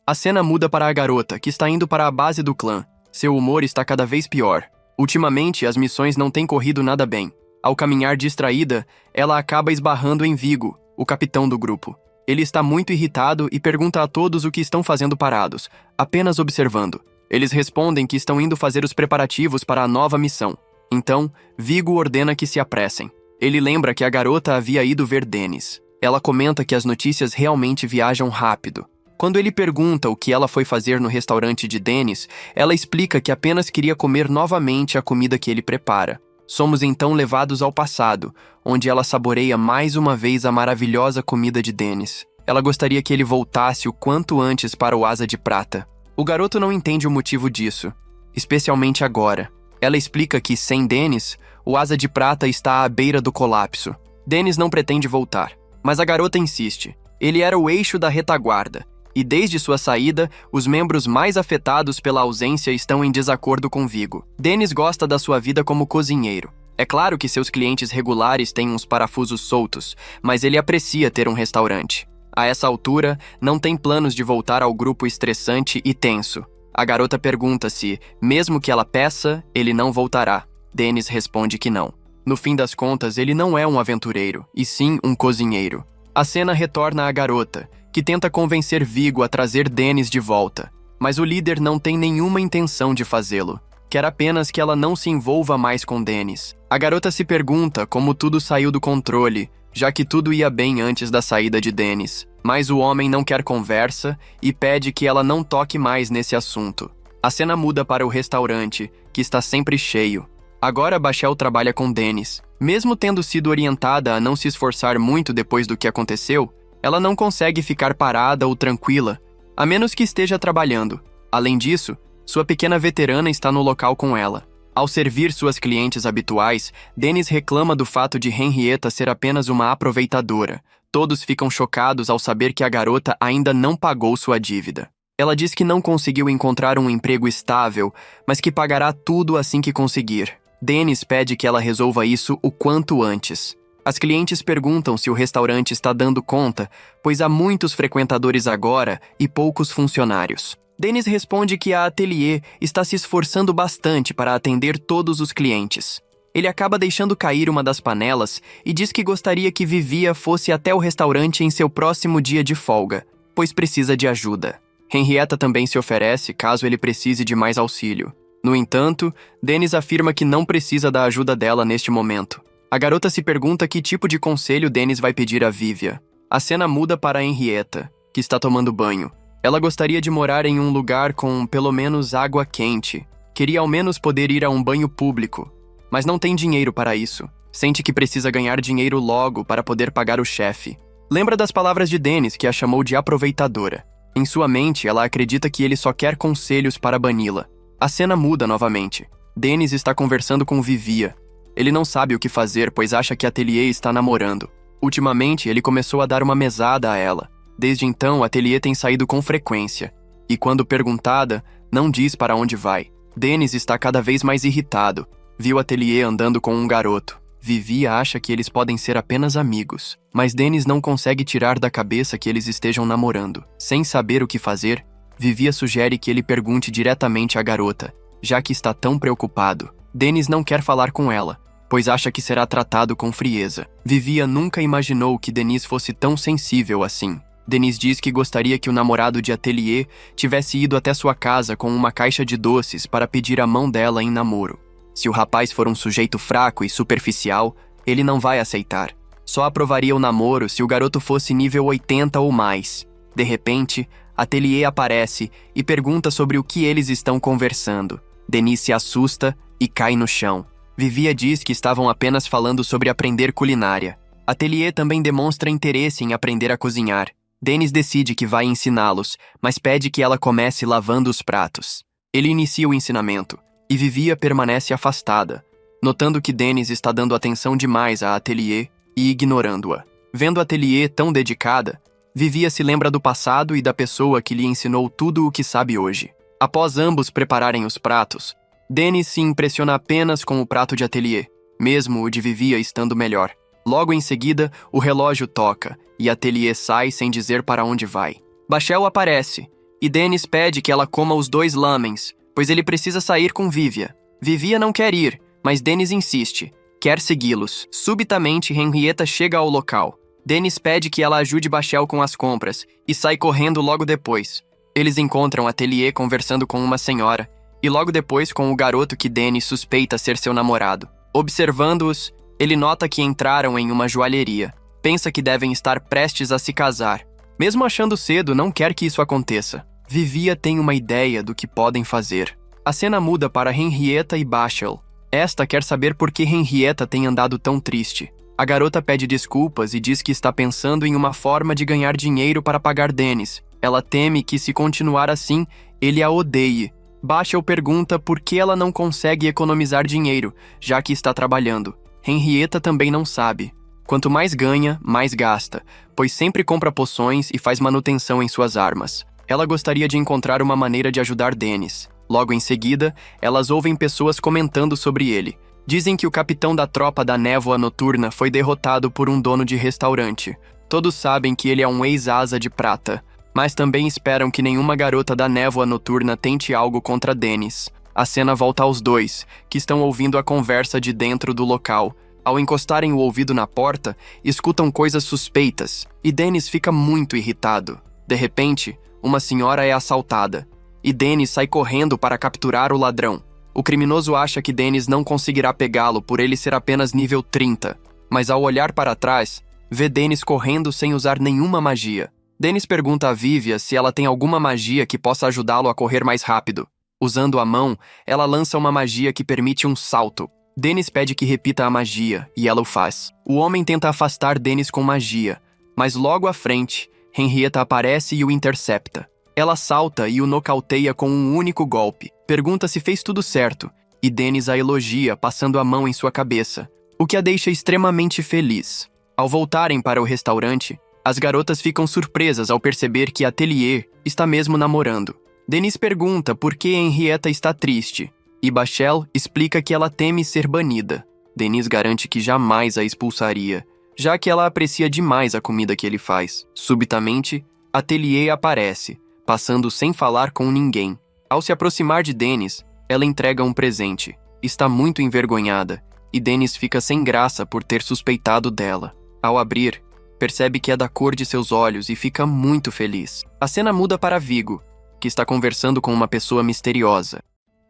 A cena muda para a garota, que está indo para a base do clã. Seu humor está cada vez pior. Ultimamente, as missões não têm corrido nada bem. Ao caminhar distraída, ela acaba esbarrando em Vigo, o capitão do grupo. Ele está muito irritado e pergunta a todos o que estão fazendo parados, apenas observando. Eles respondem que estão indo fazer os preparativos para a nova missão. Então, Vigo ordena que se apressem. Ele lembra que a garota havia ido ver Dennis. Ela comenta que as notícias realmente viajam rápido. Quando ele pergunta o que ela foi fazer no restaurante de Dennis, ela explica que apenas queria comer novamente a comida que ele prepara. Somos então levados ao passado, onde ela saboreia mais uma vez a maravilhosa comida de Dennis. Ela gostaria que ele voltasse o quanto antes para o Asa de Prata. O garoto não entende o motivo disso, especialmente agora. Ela explica que, sem Dennis, o Asa de Prata está à beira do colapso. Dennis não pretende voltar, mas a garota insiste. Ele era o eixo da retaguarda, e desde sua saída, os membros mais afetados pela ausência estão em desacordo com Vigo. Dennis gosta da sua vida como cozinheiro. É claro que seus clientes regulares têm uns parafusos soltos, mas ele aprecia ter um restaurante. A essa altura, não tem planos de voltar ao grupo estressante e tenso. A garota pergunta se, mesmo que ela peça, ele não voltará. Dennis responde que não. No fim das contas, ele não é um aventureiro, e sim um cozinheiro. A cena retorna à garota, que tenta convencer Vigo a trazer Dennis de volta. Mas o líder não tem nenhuma intenção de fazê-lo. Quer apenas que ela não se envolva mais com Dennis. A garota se pergunta como tudo saiu do controle, já que tudo ia bem antes da saída de Dennis. Mas o homem não quer conversa e pede que ela não toque mais nesse assunto. A cena muda para o restaurante, que está sempre cheio. Agora Bachel trabalha com Dennis. Mesmo tendo sido orientada a não se esforçar muito depois do que aconteceu, ela não consegue ficar parada ou tranquila, a menos que esteja trabalhando. Além disso, sua pequena veterana está no local com ela. Ao servir suas clientes habituais, Dennis reclama do fato de Henrietta ser apenas uma aproveitadora. Todos ficam chocados ao saber que a garota ainda não pagou sua dívida. Ela diz que não conseguiu encontrar um emprego estável, mas que pagará tudo assim que conseguir. Dennis pede que ela resolva isso o quanto antes. As clientes perguntam se o restaurante está dando conta, pois há muitos frequentadores agora e poucos funcionários. Dennis responde que a Atelier está se esforçando bastante para atender todos os clientes. Ele acaba deixando cair uma das panelas e diz que gostaria que Vivia fosse até o restaurante em seu próximo dia de folga, pois precisa de ajuda. Henrietta também se oferece caso ele precise de mais auxílio. No entanto, Dennis afirma que não precisa da ajuda dela neste momento. A garota se pergunta que tipo de conselho Dennis vai pedir a Vivia. A cena muda para Henrietta, que está tomando banho. Ela gostaria de morar em um lugar com, pelo menos, água quente. Queria ao menos poder ir a um banho público, mas não tem dinheiro para isso. Sente que precisa ganhar dinheiro logo para poder pagar o chefe. Lembra das palavras de Dennis, que a chamou de aproveitadora. Em sua mente, ela acredita que ele só quer conselhos para bani-la. A cena muda novamente. Dennis está conversando com Vivia. Ele não sabe o que fazer, pois acha que Atelier está namorando. Ultimamente, ele começou a dar uma mesada a ela. Desde então, Atelier tem saído com frequência. E quando perguntada, não diz para onde vai. Dennis está cada vez mais irritado. Viu Atelier andando com um garoto. Vivia acha que eles podem ser apenas amigos, mas Dennis não consegue tirar da cabeça que eles estejam namorando. Sem saber o que fazer, Vivia sugere que ele pergunte diretamente à garota, já que está tão preocupado. Dennis não quer falar com ela, pois acha que será tratado com frieza. Vivia nunca imaginou que Dennis fosse tão sensível assim. Dennis diz que gostaria que o namorado de Atelier tivesse ido até sua casa com uma caixa de doces para pedir a mão dela em namoro. Se o rapaz for um sujeito fraco e superficial, ele não vai aceitar. Só aprovaria o namoro se o garoto fosse nível 80 ou mais. De repente, Atelier aparece e pergunta sobre o que eles estão conversando. Dennis se assusta e cai no chão. Vivia diz que estavam apenas falando sobre aprender culinária. Atelier também demonstra interesse em aprender a cozinhar. Dennis decide que vai ensiná-los, mas pede que ela comece lavando os pratos. Ele inicia o ensinamento, e Vivia permanece afastada, notando que Dennis está dando atenção demais a Atelier e ignorando-a. Vendo Atelier tão dedicada, Vivia se lembra do passado e da pessoa que lhe ensinou tudo o que sabe hoje. Após ambos prepararem os pratos, Dennis se impressiona apenas com o prato de Atelier, mesmo o de Vivia estando melhor. Logo em seguida, o relógio toca e Atelier sai sem dizer para onde vai. Bachel aparece e Dennis pede que ela coma os 2 lamens, pois ele precisa sair com Vivia. Vivia não quer ir, mas Dennis insiste. Quer segui-los. Subitamente, Henrietta chega ao local. Dennis pede que ela ajude Bachel com as compras e sai correndo logo depois. Eles encontram Atelier conversando com uma senhora e logo depois com o garoto que Dennis suspeita ser seu namorado. Observando-os, ele nota que entraram em uma joalheria. Pensa que devem estar prestes a se casar. Mesmo achando cedo, não quer que isso aconteça. Vivia tem uma ideia do que podem fazer. A cena muda para Henrietta e Bachel. Esta quer saber por que Henrietta tem andado tão triste. A garota pede desculpas e diz que está pensando em uma forma de ganhar dinheiro para pagar Dennis. Ela teme que, se continuar assim, ele a odeie. Bachel pergunta por que ela não consegue economizar dinheiro, já que está trabalhando. Henrietta também não sabe. Quanto mais ganha, mais gasta, pois sempre compra poções e faz manutenção em suas armas. Ela gostaria de encontrar uma maneira de ajudar Dennis. Logo em seguida, elas ouvem pessoas comentando sobre ele. Dizem que o capitão da tropa da névoa noturna foi derrotado por um dono de restaurante. Todos sabem que ele é um ex-asa de prata, mas também esperam que nenhuma garota da névoa noturna tente algo contra Dennis. A cena volta aos 2, que estão ouvindo a conversa de dentro do local. Ao encostarem o ouvido na porta, escutam coisas suspeitas, e Dennis fica muito irritado. De repente, uma senhora é assaltada, e Dennis sai correndo para capturar o ladrão. O criminoso acha que Dennis não conseguirá pegá-lo por ele ser apenas nível 30, mas ao olhar para trás, vê Dennis correndo sem usar nenhuma magia. Dennis pergunta a Vivia se ela tem alguma magia que possa ajudá-lo a correr mais rápido. Usando a mão, ela lança uma magia que permite um salto. Dennis pede que repita a magia, e ela o faz. O homem tenta afastar Dennis com magia, mas logo à frente, Henrietta aparece e o intercepta. Ela salta e o nocauteia com um único golpe. Pergunta se fez tudo certo, e Dennis a elogia passando a mão em sua cabeça, o que a deixa extremamente feliz. Ao voltarem para o restaurante, as garotas ficam surpresas ao perceber que Atelier está mesmo namorando. Dennis pergunta por que Henrietta está triste, e Bachel explica que ela teme ser banida. Dennis garante que jamais a expulsaria, já que ela aprecia demais a comida que ele faz. Subitamente, Atelier aparece, passando sem falar com ninguém. Ao se aproximar de Dennis, ela entrega um presente. Está muito envergonhada, e Dennis fica sem graça por ter suspeitado dela. Ao abrir, percebe que é da cor de seus olhos e fica muito feliz. A cena muda para Vigo, que está conversando com uma pessoa misteriosa.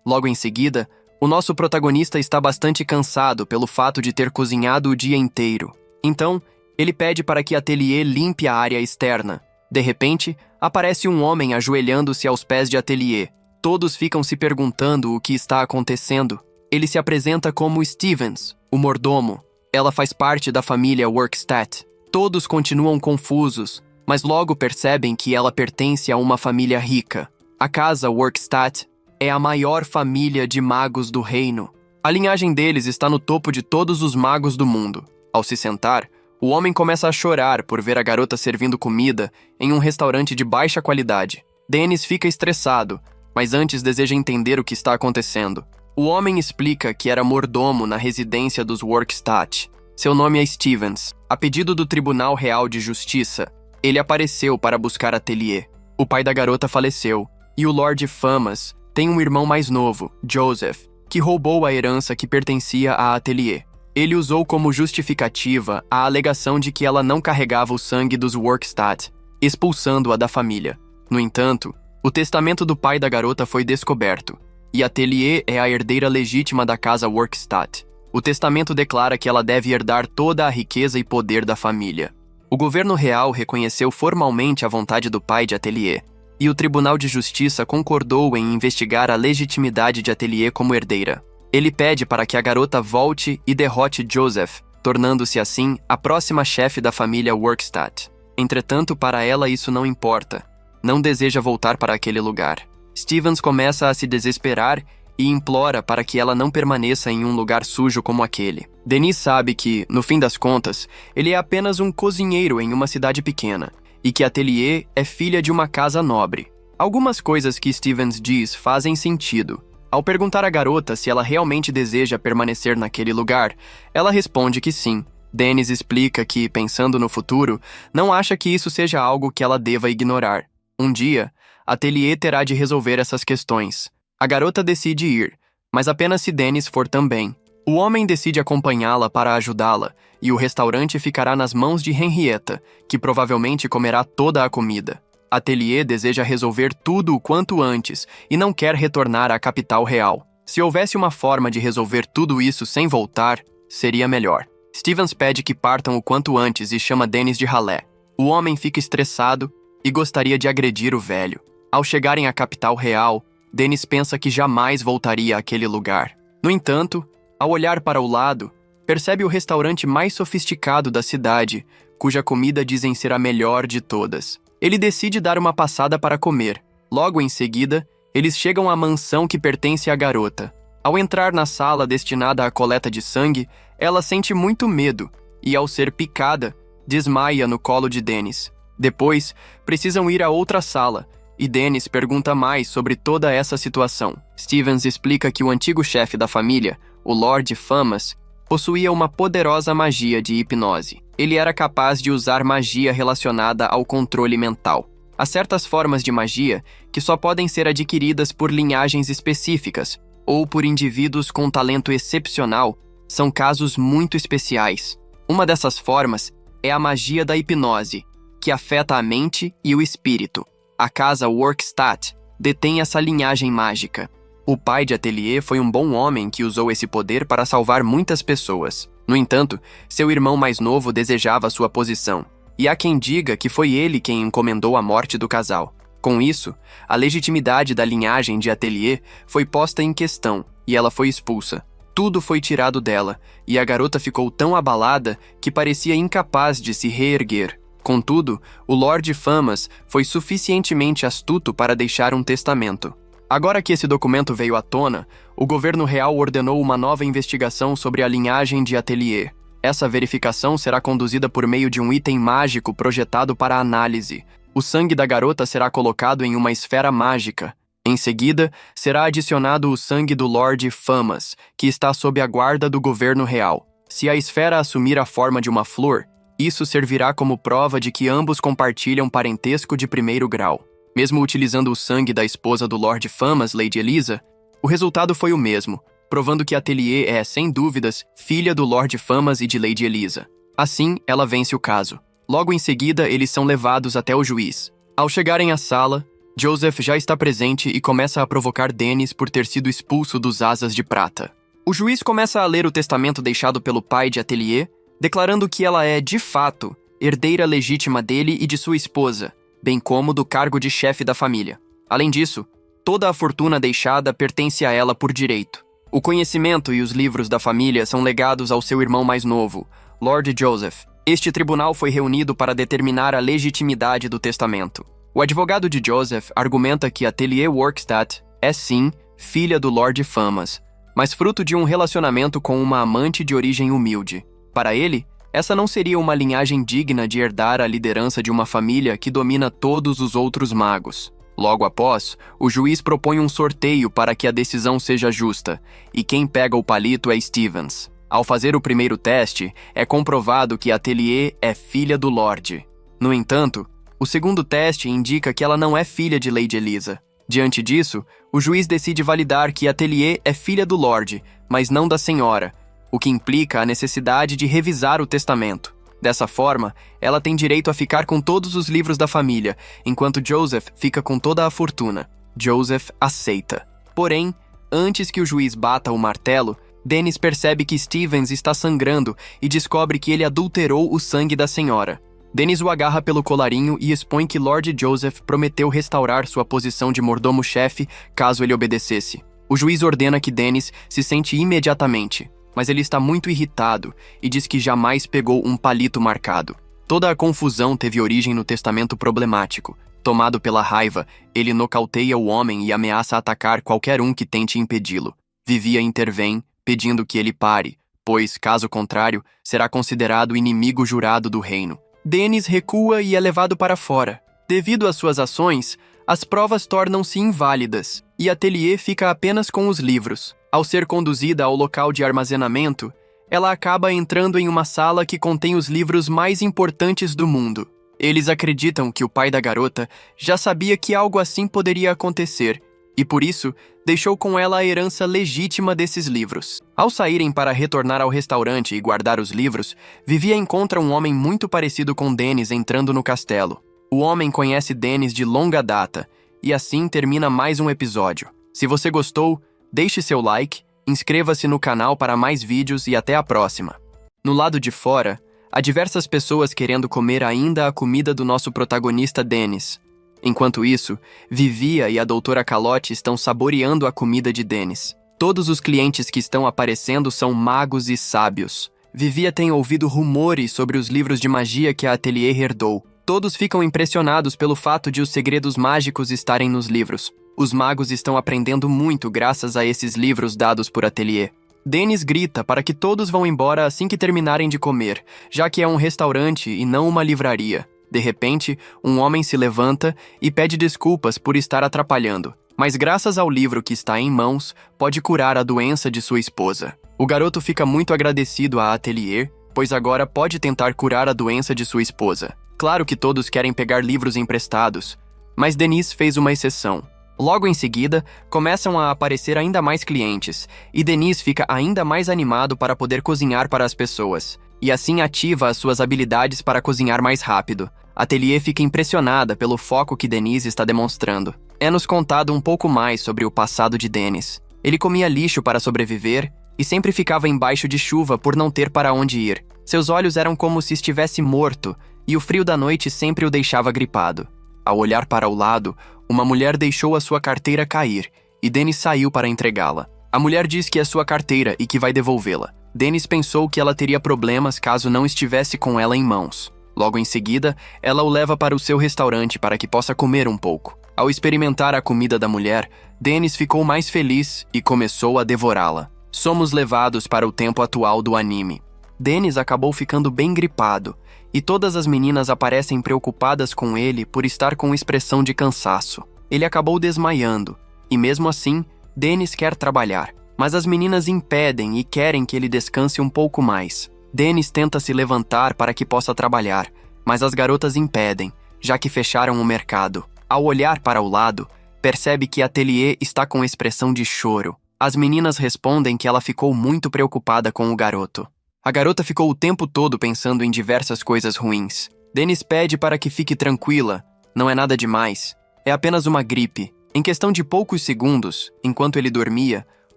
Logo em seguida, o nosso protagonista está bastante cansado pelo fato de ter cozinhado o dia inteiro. Então, Ele pede para que Atelier limpe a área externa. De repente, aparece um homem ajoelhando-se aos pés de Atelier. Todos ficam se perguntando o que está acontecendo. Ele se apresenta como Stevens, o mordomo. Ela faz parte da família Workstat. Todos continuam confusos, mas logo percebem que ela pertence a uma família rica. A casa Workstat é a maior família de magos do reino. A linhagem deles está no topo de todos os magos do mundo. Ao se sentar, o homem começa a chorar por ver a garota servindo comida em um restaurante de baixa qualidade. Dennis fica estressado, mas antes deseja entender o que está acontecendo. O homem explica que era mordomo na residência dos Workstat. Seu nome é Stevens. A pedido do Tribunal Real de Justiça, ele apareceu para buscar Atelier. O pai da garota faleceu, e o Lord Famas tem um irmão mais novo, Joseph, que roubou a herança que pertencia a Atelier. Ele usou como justificativa a alegação de que ela não carregava o sangue dos Workstat, expulsando-a da família. No entanto, o testamento do pai da garota foi descoberto, e Atelier é a herdeira legítima da casa Workstat. O testamento declara que ela deve herdar toda a riqueza e poder da família. O governo real reconheceu formalmente a vontade do pai de Atelier, e o Tribunal de Justiça concordou em investigar a legitimidade de Atelier como herdeira. Ele pede para que a garota volte e derrote Joseph, tornando-se assim a próxima chefe da família Workstat. Entretanto, para ela isso não importa. Não deseja voltar para aquele lugar. Stevens começa a se desesperar e implora para que ela não permaneça em um lugar sujo como aquele. Denis sabe que, no fim das contas, ele é apenas um cozinheiro em uma cidade pequena, e que Atelier é filha de uma casa nobre. Algumas coisas que Stevens diz fazem sentido. Ao perguntar à garota se ela realmente deseja permanecer naquele lugar, ela responde que sim. Dennis explica que, pensando no futuro, não acha que isso seja algo que ela deva ignorar. Um dia, Atelier terá de resolver essas questões. A garota decide ir, mas apenas se Dennis for também. O homem decide acompanhá-la para ajudá-la, e o restaurante ficará nas mãos de Henrietta, que provavelmente comerá toda a comida. Atelier deseja resolver tudo o quanto antes e não quer retornar à capital real. Se houvesse uma forma de resolver tudo isso sem voltar, seria melhor. Stevens pede que partam o quanto antes e chama Dennis de ralé. O homem fica estressado e gostaria de agredir o velho. Ao chegarem à capital real, Dennis pensa que jamais voltaria àquele lugar. No entanto, ao olhar para o lado, percebe o restaurante mais sofisticado da cidade, cuja comida dizem ser a melhor de todas. Ele decide dar uma passada para comer. Logo em seguida, eles chegam à mansão que pertence à garota. Ao entrar na sala destinada à coleta de sangue, ela sente muito medo e, ao ser picada, desmaia no colo de Dennis. Depois, precisam ir a outra sala, e Dennis pergunta mais sobre toda essa situação. Stevens explica que o antigo chefe da família, o Lord Famas, possuía uma poderosa magia de hipnose. Ele era capaz de usar magia relacionada ao controle mental. Há certas formas de magia que só podem ser adquiridas por linhagens específicas ou por indivíduos com talento excepcional. São casos muito especiais. Uma dessas formas é a magia da hipnose, que afeta a mente e o espírito. A casa Workstat detém essa linhagem mágica. O pai de Atelier foi um bom homem que usou esse poder para salvar muitas pessoas. No entanto, seu irmão mais novo desejava sua posição, e há quem diga que foi ele quem encomendou a morte do casal. Com isso, a legitimidade da linhagem de Atelier foi posta em questão, e ela foi expulsa. Tudo foi tirado dela, e a garota ficou tão abalada que parecia incapaz de se reerguer. Contudo, o Lord Famas foi suficientemente astuto para deixar um testamento. Agora que esse documento veio à tona, o governo real ordenou uma nova investigação sobre a linhagem de Atelier. Essa verificação será conduzida por meio de um item mágico projetado para análise. O sangue da garota será colocado em uma esfera mágica. Em seguida, será adicionado o sangue do Lord Famas, que está sob a guarda do governo real. Se a esfera assumir a forma de uma flor, isso servirá como prova de que ambos compartilham parentesco de primeiro grau. Mesmo utilizando o sangue da esposa do Lord Famas, Lady Elisa, o resultado foi o mesmo, provando que Atelier é, sem dúvidas, filha do Lord Famas e de Lady Elisa. Assim, ela vence o caso. Logo em seguida, eles são levados até o juiz. Ao chegarem à sala, Joseph já está presente e começa a provocar Dennis por ter sido expulso dos Asas de Prata. O juiz começa a ler o testamento deixado pelo pai de Atelier, declarando que ela é, de fato, herdeira legítima dele e de sua esposa, bem como do cargo de chefe da família. Além disso, toda a fortuna deixada pertence a ela por direito. O conhecimento e os livros da família são legados ao seu irmão mais novo, Lord Joseph. Este tribunal foi reunido para determinar a legitimidade do testamento. O advogado de Joseph argumenta que Atelier Workstadt é, sim, filha do Lord Famas, mas fruto de um relacionamento com uma amante de origem humilde. Para ele, essa não seria uma linhagem digna de herdar a liderança de uma família que domina todos os outros magos. Logo após, o juiz propõe um sorteio para que a decisão seja justa, e quem pega o palito é Stevens. Ao fazer o primeiro teste, é comprovado que Atelier é filha do Lorde. No entanto, o segundo teste indica que ela não é filha de Lady Elisa. Diante disso, o juiz decide validar que Atelier é filha do Lorde, mas não da senhora, o que implica a necessidade de revisar o testamento. Dessa forma, ela tem direito a ficar com todos os livros da família, enquanto Joseph fica com toda a fortuna. Joseph aceita. Porém, antes que o juiz bata o martelo, Dennis percebe que Stevens está sangrando e descobre que ele adulterou o sangue da senhora. Dennis o agarra pelo colarinho e expõe que Lord Joseph prometeu restaurar sua posição de mordomo-chefe caso ele obedecesse. O juiz ordena que Dennis se sente imediatamente, mas ele está muito irritado e diz que jamais pegou um palito marcado. Toda a confusão teve origem no testamento problemático. Tomado pela raiva, ele nocauteia o homem e ameaça atacar qualquer um que tente impedi-lo. Vivia intervém, pedindo que ele pare, pois, caso contrário, será considerado inimigo jurado do reino. Dennis recua e é levado para fora. Devido às suas ações, as provas tornam-se inválidas e Atelier fica apenas com os livros. Ao ser conduzida ao local de armazenamento, ela acaba entrando em uma sala que contém os livros mais importantes do mundo. Eles acreditam que o pai da garota já sabia que algo assim poderia acontecer e, por isso, deixou com ela a herança legítima desses livros. Ao saírem para retornar ao restaurante e guardar os livros, Vivia encontra um homem muito parecido com Dennis entrando no castelo. O homem conhece Dennis de longa data e assim termina mais um episódio. Se você gostou, deixe seu like, inscreva-se no canal para mais vídeos e até a próxima. No lado de fora, há diversas pessoas querendo comer ainda a comida do nosso protagonista Dennis. Enquanto isso, Vivia e a doutora Calotte estão saboreando a comida de Dennis. Todos os clientes que estão aparecendo são magos e sábios. Vivia tem ouvido rumores sobre os livros de magia que a Atelier herdou. Todos ficam impressionados pelo fato de os segredos mágicos estarem nos livros. Os magos estão aprendendo muito graças a esses livros dados por Atelier. Dennis grita para que todos vão embora assim que terminarem de comer, já que é um restaurante e não uma livraria. De repente, um homem se levanta e pede desculpas por estar atrapalhando, mas graças ao livro que está em mãos, pode curar a doença de sua esposa. O garoto fica muito agradecido a Atelier, pois agora pode tentar curar a doença de sua esposa. Claro que todos querem pegar livros emprestados, mas Dennis fez uma exceção. Logo em seguida, começam a aparecer ainda mais clientes, e Dennis fica ainda mais animado para poder cozinhar para as pessoas, e assim ativa as suas habilidades para cozinhar mais rápido. Atelier fica impressionada pelo foco que Dennis está demonstrando. É-nos contado um pouco mais sobre o passado de Dennis. Ele comia lixo para sobreviver e sempre ficava embaixo de chuva por não ter para onde ir. Seus olhos eram como se estivesse morto, e o frio da noite sempre o deixava gripado. Ao olhar para o lado, uma mulher deixou a sua carteira cair, e Dennis saiu para entregá-la. A mulher diz que é sua carteira e que vai devolvê-la. Dennis pensou que ela teria problemas caso não estivesse com ela em mãos. Logo em seguida, ela o leva para o seu restaurante para que possa comer um pouco. Ao experimentar a comida da mulher, Dennis ficou mais feliz e começou a devorá-la. Somos levados para o tempo atual do anime. Dennis acabou ficando bem gripado, e todas as meninas aparecem preocupadas com ele por estar com expressão de cansaço. Ele acabou desmaiando, e mesmo assim, Dennis quer trabalhar, mas as meninas impedem e querem que ele descanse um pouco mais. Dennis tenta se levantar para que possa trabalhar, mas as garotas impedem, já que fecharam o mercado. Ao olhar para o lado, percebe que Atelier está com expressão de choro. As meninas respondem que ela ficou muito preocupada com o garoto. A garota ficou o tempo todo pensando em diversas coisas ruins. Dennis pede para que fique tranquila. Não é nada demais. É apenas uma gripe. Em questão de poucos segundos, enquanto ele dormia,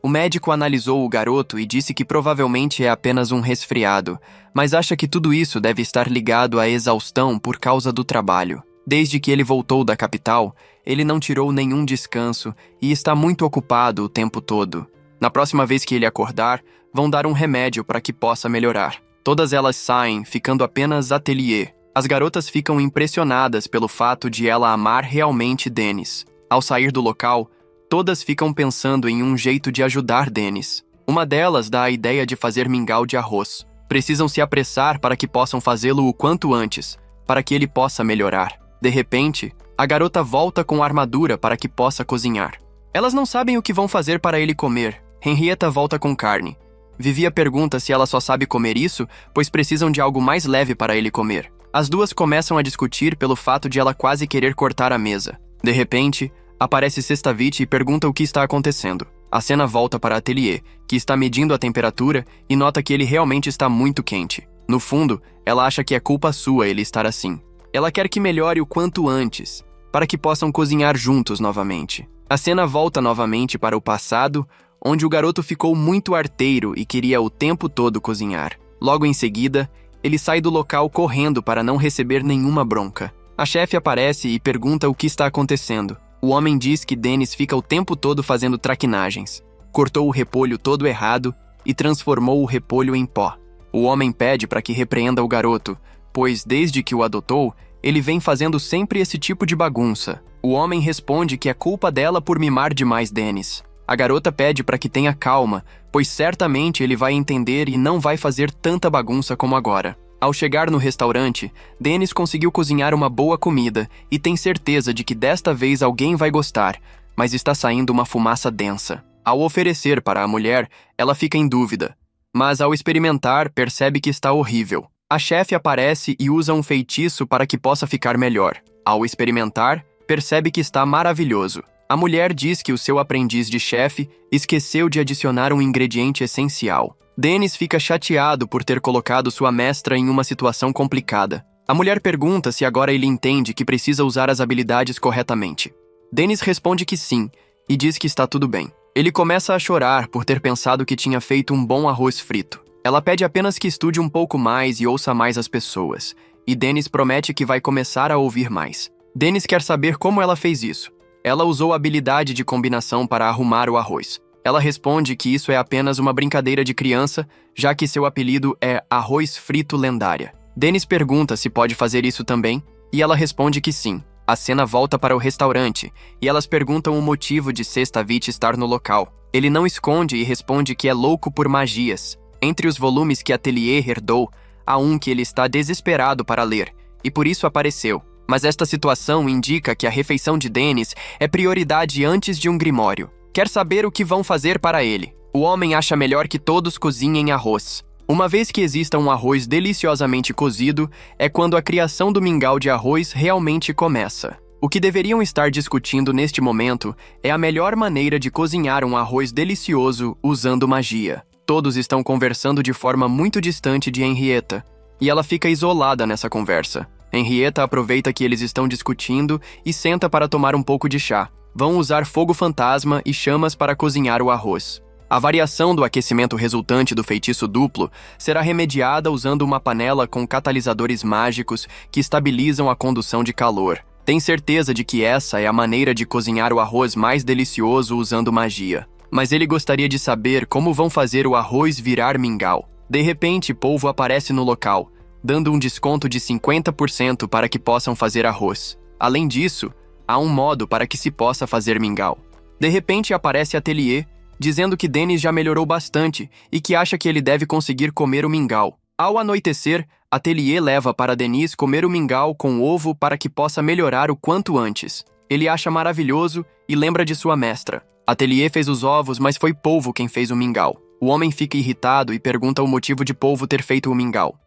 O médico analisou o garoto e disse que provavelmente é apenas um resfriado, mas acha que tudo isso deve estar ligado à exaustão por causa do trabalho. Desde que ele voltou da capital, ele não tirou nenhum descanso e está muito ocupado o tempo todo. Na próxima vez que ele acordar, vão dar um remédio para que possa melhorar. Todas elas saem, ficando apenas Atelier. As garotas ficam impressionadas pelo fato de ela amar realmente Dennis. Ao sair do local, todas ficam pensando em um jeito de ajudar Dennis. Uma delas dá a ideia de fazer mingau de arroz. Precisam se apressar para que possam fazê-lo o quanto antes, para que ele possa melhorar. De repente, a garota volta com a armadura para que possa cozinhar. Elas não sabem o que vão fazer para ele comer. Henrietta volta com carne. Vivia pergunta se ela só sabe comer isso, pois precisam de algo mais leve para ele comer. As duas começam a discutir pelo fato de ela quase querer cortar a mesa. De repente, aparece Sestavich e pergunta o que está acontecendo. A cena volta para Atelier, que está medindo a temperatura e nota que ele realmente está muito quente. No fundo, ela acha que é culpa sua ele estar assim. Ela quer que melhore o quanto antes, para que possam cozinhar juntos novamente. A cena volta novamente para o passado, onde o garoto ficou muito arteiro e queria o tempo todo cozinhar. Logo em seguida, ele sai do local correndo para não receber nenhuma bronca. A chefe aparece e pergunta o que está acontecendo. O homem diz que Dennis fica o tempo todo fazendo traquinagens. Cortou o repolho todo errado e transformou o repolho em pó. O homem pede para que repreenda o garoto, pois desde que o adotou, ele vem fazendo sempre esse tipo de bagunça. O homem responde que é culpa dela por mimar demais Dennis. A garota pede para que tenha calma, pois certamente ele vai entender e não vai fazer tanta bagunça como agora. Ao chegar no restaurante, Dennis conseguiu cozinhar uma boa comida e tem certeza de que desta vez alguém vai gostar, mas está saindo uma fumaça densa. Ao oferecer para a mulher, ela fica em dúvida, mas ao experimentar, percebe que está horrível. A chefe aparece e usa um feitiço para que possa ficar melhor. Ao experimentar, percebe que está maravilhoso. A mulher diz que o seu aprendiz de chefe esqueceu de adicionar um ingrediente essencial. Dennis fica chateado por ter colocado sua mestra em uma situação complicada. A mulher pergunta se agora ele entende que precisa usar as habilidades corretamente. Dennis responde que sim, e diz que está tudo bem. Ele começa a chorar por ter pensado que tinha feito um bom arroz frito. Ela pede apenas que estude um pouco mais e ouça mais as pessoas, e Dennis promete que vai começar a ouvir mais. Dennis quer saber como ela fez isso. Ela usou a habilidade de combinação para arrumar o arroz. Ela responde que isso é apenas uma brincadeira de criança, já que seu apelido é Arroz Frito Lendária. Dennis pergunta se pode fazer isso também, e ela responde que sim. A cena volta para o restaurante, e elas perguntam o motivo de Sestavich estar no local. Ele não esconde e responde que é louco por magias. Entre os volumes que Atelier herdou, há um que ele está desesperado para ler, e por isso apareceu. Mas esta situação indica que a refeição de Dennis é prioridade antes de um grimório. Quer saber o que vão fazer para ele. O homem acha melhor que todos cozinhem arroz. Uma vez que exista um arroz deliciosamente cozido, é quando a criação do mingau de arroz realmente começa. O que deveriam estar discutindo neste momento é a melhor maneira de cozinhar um arroz delicioso usando magia. Todos estão conversando de forma muito distante de Henrietta, e ela fica isolada nessa conversa. Henrietta aproveita que eles estão discutindo e senta para tomar um pouco de chá. Vão usar fogo fantasma e chamas para cozinhar o arroz. A variação do aquecimento resultante do feitiço duplo será remediada usando uma panela com catalisadores mágicos que estabilizam a condução de calor. Tem certeza de que essa é a maneira de cozinhar o arroz mais delicioso usando magia. Mas ele gostaria de saber como vão fazer o arroz virar mingau. De repente, Polvo aparece no local, dando um desconto de 50% para que possam fazer arroz. Além disso, há um modo para que se possa fazer mingau. De repente aparece Atelier, dizendo que Dennis já melhorou bastante e que acha que ele deve conseguir comer o mingau. Ao anoitecer, Atelier leva para Dennis comer o mingau com ovo para que possa melhorar o quanto antes. Ele acha maravilhoso e lembra de sua mestra. Atelier fez os ovos, mas foi Polvo quem fez o mingau. O homem fica irritado e pergunta o motivo de Polvo ter feito o mingau.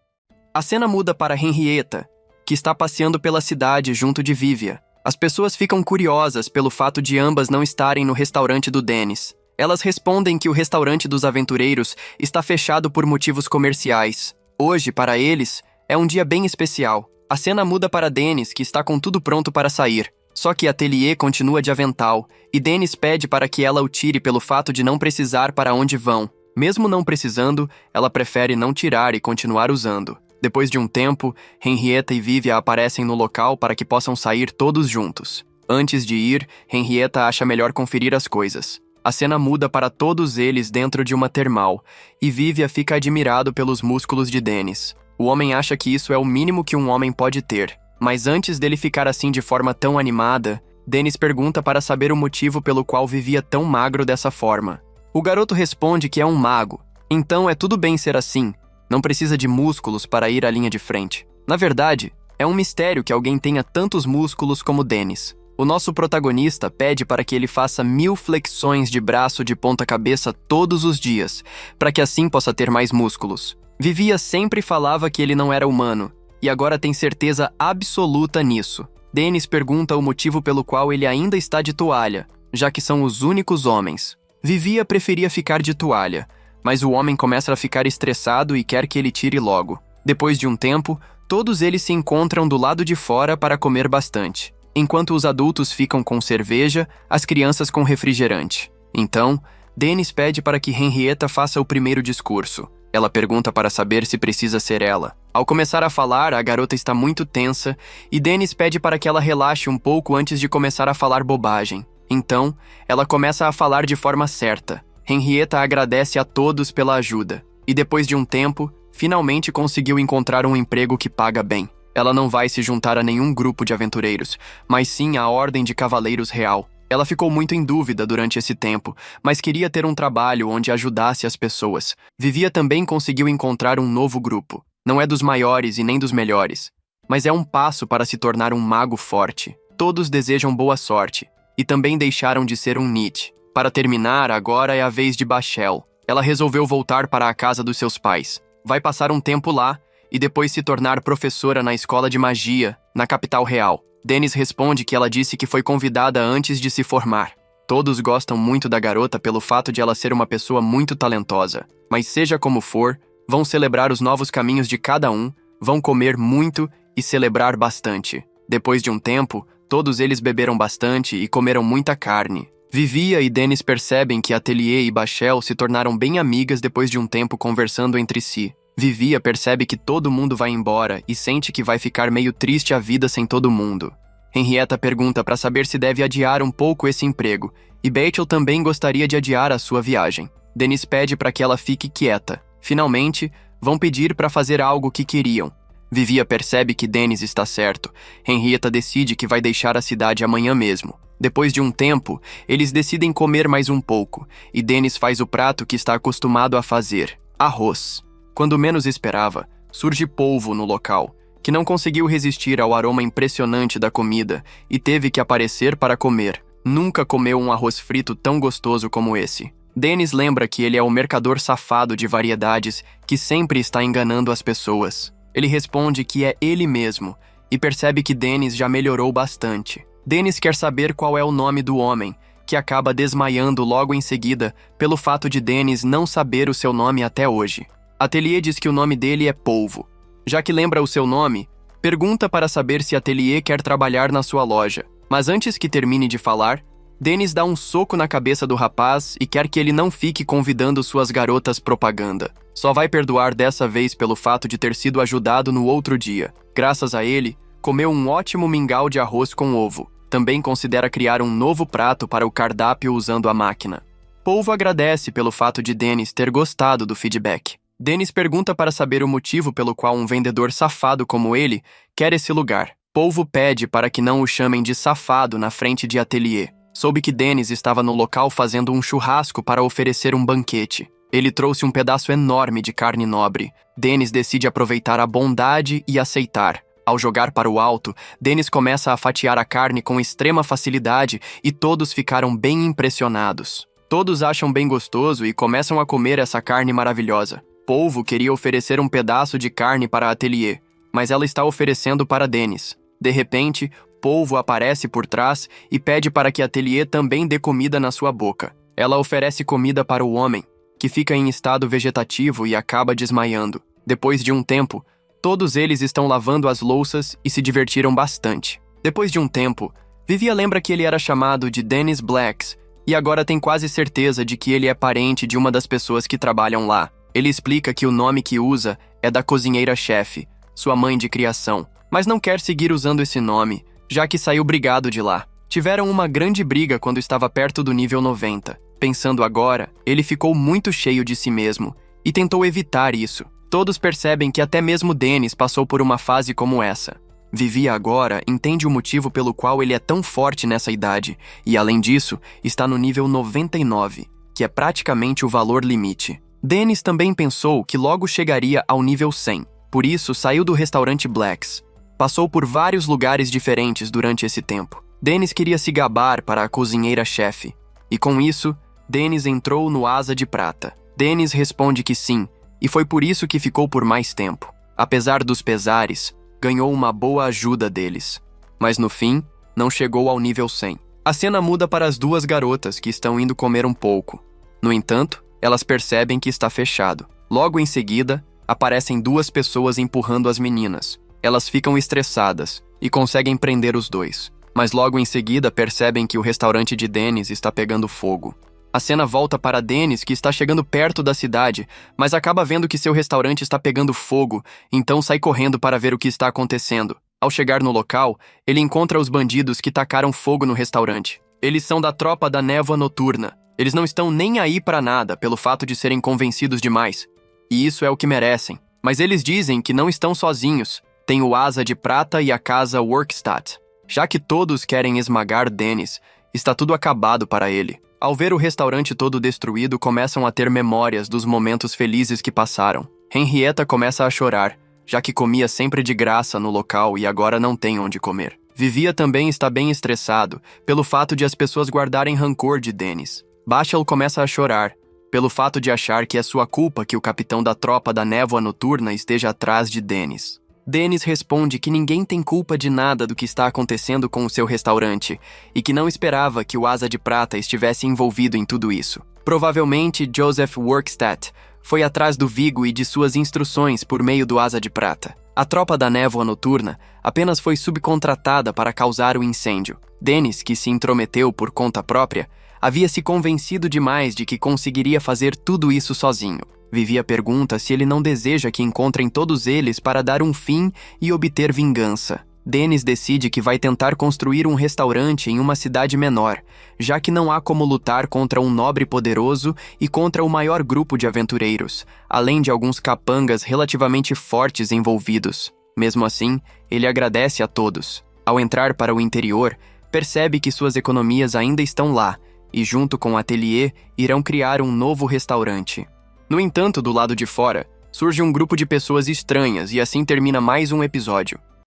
A cena muda para Henrietta, que está passeando pela cidade junto de Vivia. As pessoas ficam curiosas pelo fato de ambas não estarem no restaurante do Dennis. Elas respondem que o restaurante dos aventureiros está fechado por motivos comerciais. Hoje, para eles, é um dia bem especial. A cena muda para Dennis, que está com tudo pronto para sair. Só que Atelier continua de avental, e Dennis pede para que ela o tire pelo fato de não precisar para onde vão. Mesmo não precisando, ela prefere não tirar e continuar usando. Depois de um tempo, Henrietta e Vivian aparecem no local para que possam sair todos juntos. Antes de ir, Henrietta acha melhor conferir as coisas. A cena muda para todos eles dentro de uma termal, e Vivian fica admirado pelos músculos de Dennis. O homem acha que isso é o mínimo que um homem pode ter. Mas antes dele ficar assim de forma tão animada, Dennis pergunta para saber o motivo pelo qual vivia tão magro dessa forma. O garoto responde que é um mago. Então é tudo bem ser assim. Não precisa de músculos para ir à linha de frente. Na verdade, é um mistério que alguém tenha tantos músculos como Dennis. O nosso protagonista pede para que ele faça 1000 flexões de braço de ponta cabeça todos os dias, para que assim possa ter mais músculos. Vivian sempre falava que ele não era humano, e agora tem certeza absoluta nisso. Dennis pergunta o motivo pelo qual ele ainda está de toalha, já que são os únicos homens. Vivian preferia ficar de toalha, mas o homem começa a ficar estressado e quer que ele tire logo. Depois de um tempo, todos eles se encontram do lado de fora para comer bastante. Enquanto os adultos ficam com cerveja, as crianças com refrigerante. Então, Dennis pede para que Henrietta faça o primeiro discurso. Ela pergunta para saber se precisa ser ela. Ao começar a falar, a garota está muito tensa e Dennis pede para que ela relaxe um pouco antes de começar a falar bobagem. Então, ela começa a falar de forma certa. Henrietta agradece a todos pela ajuda. E depois de um tempo, finalmente conseguiu encontrar um emprego que paga bem. Ela não vai se juntar a nenhum grupo de aventureiros, mas sim à Ordem de Cavaleiros Real. Ela ficou muito em dúvida durante esse tempo, mas queria ter um trabalho onde ajudasse as pessoas. Vivian também conseguiu encontrar um novo grupo. Não é dos maiores e nem dos melhores, mas é um passo para se tornar um mago forte. Todos desejam boa sorte, e também deixaram de ser um Nietzsche. Para terminar, agora é a vez de Bachel. Ela resolveu voltar para a casa dos seus pais. Vai passar um tempo lá, e depois se tornar professora na escola de magia, na capital real. Dennis responde que ela disse que foi convidada antes de se formar. Todos gostam muito da garota pelo fato de ela ser uma pessoa muito talentosa. Mas seja como for, vão celebrar os novos caminhos de cada um, vão comer muito e celebrar bastante. Depois de um tempo, todos eles beberam bastante e comeram muita carne. Vivian e Dennis percebem que Atelier e Bachel se tornaram bem amigas depois de um tempo conversando entre si. Vivian percebe que todo mundo vai embora e sente que vai ficar meio triste a vida sem todo mundo. Henrietta pergunta para saber se deve adiar um pouco esse emprego, e Bachel também gostaria de adiar a sua viagem. Dennis pede para que ela fique quieta. Finalmente, vão pedir para fazer algo que queriam. Vivian percebe que Dennis está certo. Henrietta decide que vai deixar a cidade amanhã mesmo. Depois de um tempo, eles decidem comer mais um pouco, e Dennis faz o prato que está acostumado a fazer: arroz. Quando menos esperava, surge polvo no local, que não conseguiu resistir ao aroma impressionante da comida e teve que aparecer para comer. Nunca comeu um arroz frito tão gostoso como esse. Dennis lembra que ele é o mercador safado de variedades que sempre está enganando as pessoas. Ele responde que é ele mesmo e percebe que Dennis já melhorou bastante. Dennis quer saber qual é o nome do homem, que acaba desmaiando logo em seguida pelo fato de Dennis não saber o seu nome até hoje. Atelier diz que o nome dele é Polvo. Já que lembra o seu nome, pergunta para saber se Atelier quer trabalhar na sua loja. Mas antes que termine de falar, Dennis dá um soco na cabeça do rapaz e quer que ele não fique convidando suas garotas propaganda. Só vai perdoar dessa vez pelo fato de ter sido ajudado no outro dia. Graças a ele, comeu um ótimo mingau de arroz com ovo. Também considera criar um novo prato para o cardápio usando a máquina. Polvo agradece pelo fato de Dennis ter gostado do feedback. Dennis pergunta para saber o motivo pelo qual um vendedor safado como ele quer esse lugar. Polvo pede para que não o chamem de safado na frente de Atelier. Soube que Dennis estava no local fazendo um churrasco para oferecer um banquete. Ele trouxe um pedaço enorme de carne nobre. Dennis decide aproveitar a bondade e aceitar. Ao jogar para o alto, Dennis começa a fatiar a carne com extrema facilidade e todos ficaram bem impressionados. Todos acham bem gostoso e começam a comer essa carne maravilhosa. Polvo queria oferecer um pedaço de carne para Atelier, mas ela está oferecendo para Dennis. De repente, Polvo aparece por trás e pede para que Atelier também dê comida na sua boca. Ela oferece comida para o homem, que fica em estado vegetativo e acaba desmaiando. Depois de um tempo, todos eles estão lavando as louças e se divertiram bastante. Depois de um tempo, Vivia lembra que ele era chamado de Dennis Blacks e agora tem quase certeza de que ele é parente de uma das pessoas que trabalham lá. Ele explica que o nome que usa é da cozinheira-chefe, sua mãe de criação, mas não quer seguir usando esse nome, já que saiu brigado de lá. Tiveram uma grande briga quando estava perto do nível 90. Pensando agora, ele ficou muito cheio de si mesmo e tentou evitar isso. Todos percebem que até mesmo Dennis passou por uma fase como essa. Vivi agora entende o motivo pelo qual ele é tão forte nessa idade e, além disso, está no nível 99, que é praticamente o valor limite. Dennis também pensou que logo chegaria ao nível 100, por isso saiu do restaurante Blacks. Passou por vários lugares diferentes durante esse tempo. Dennis queria se gabar para a cozinheira-chefe, e com isso, Dennis entrou no Asa de Prata. Dennis responde que sim, e foi por isso que ficou por mais tempo. Apesar dos pesares, ganhou uma boa ajuda deles. Mas no fim, não chegou ao nível 100. A cena muda para as duas garotas que estão indo comer um pouco. No entanto, elas percebem que está fechado. Logo em seguida, aparecem duas pessoas empurrando as meninas. Elas ficam estressadas e conseguem prender os dois. Mas logo em seguida percebem que o restaurante de Dennis está pegando fogo. A cena volta para Dennis, que está chegando perto da cidade, mas acaba vendo que seu restaurante está pegando fogo, então sai correndo para ver o que está acontecendo. Ao chegar no local, ele encontra os bandidos que tacaram fogo no restaurante. Eles são da tropa da Névoa Noturna. Eles não estão nem aí para nada pelo fato de serem convencidos demais. E isso é o que merecem. Mas eles dizem que não estão sozinhos. Tem o Asa de Prata e a casa Workstat. Já que todos querem esmagar Dennis, está tudo acabado para ele. Ao ver o restaurante todo destruído, começam a ter memórias dos momentos felizes que passaram. Henrietta começa a chorar, já que comia sempre de graça no local e agora não tem onde comer. Vivia também está bem estressado, pelo fato de as pessoas guardarem rancor de Dennis. Bachel começa a chorar, pelo fato de achar que é sua culpa que o capitão da tropa da Névoa Noturna esteja atrás de Dennis. Dennis responde que ninguém tem culpa de nada do que está acontecendo com o seu restaurante e que não esperava que o Asa de Prata estivesse envolvido em tudo isso. Provavelmente, Joseph Workstat foi atrás do Vigo e de suas instruções por meio do Asa de Prata. A tropa da Névoa Noturna apenas foi subcontratada para causar o incêndio. Dennis, que se intrometeu por conta própria, havia se convencido demais de que conseguiria fazer tudo isso sozinho. Vivia pergunta se ele não deseja que encontrem todos eles para dar um fim e obter vingança. Dennis decide que vai tentar construir um restaurante em uma cidade menor, já que não há como lutar contra um nobre poderoso e contra o maior grupo de aventureiros, além de alguns capangas relativamente fortes envolvidos. Mesmo assim, ele agradece a todos. Ao entrar para o interior, percebe que suas economias ainda estão lá, e junto com o ateliê, irão criar um novo restaurante. No entanto, do lado de fora, surge um grupo de pessoas estranhas e assim termina mais um episódio.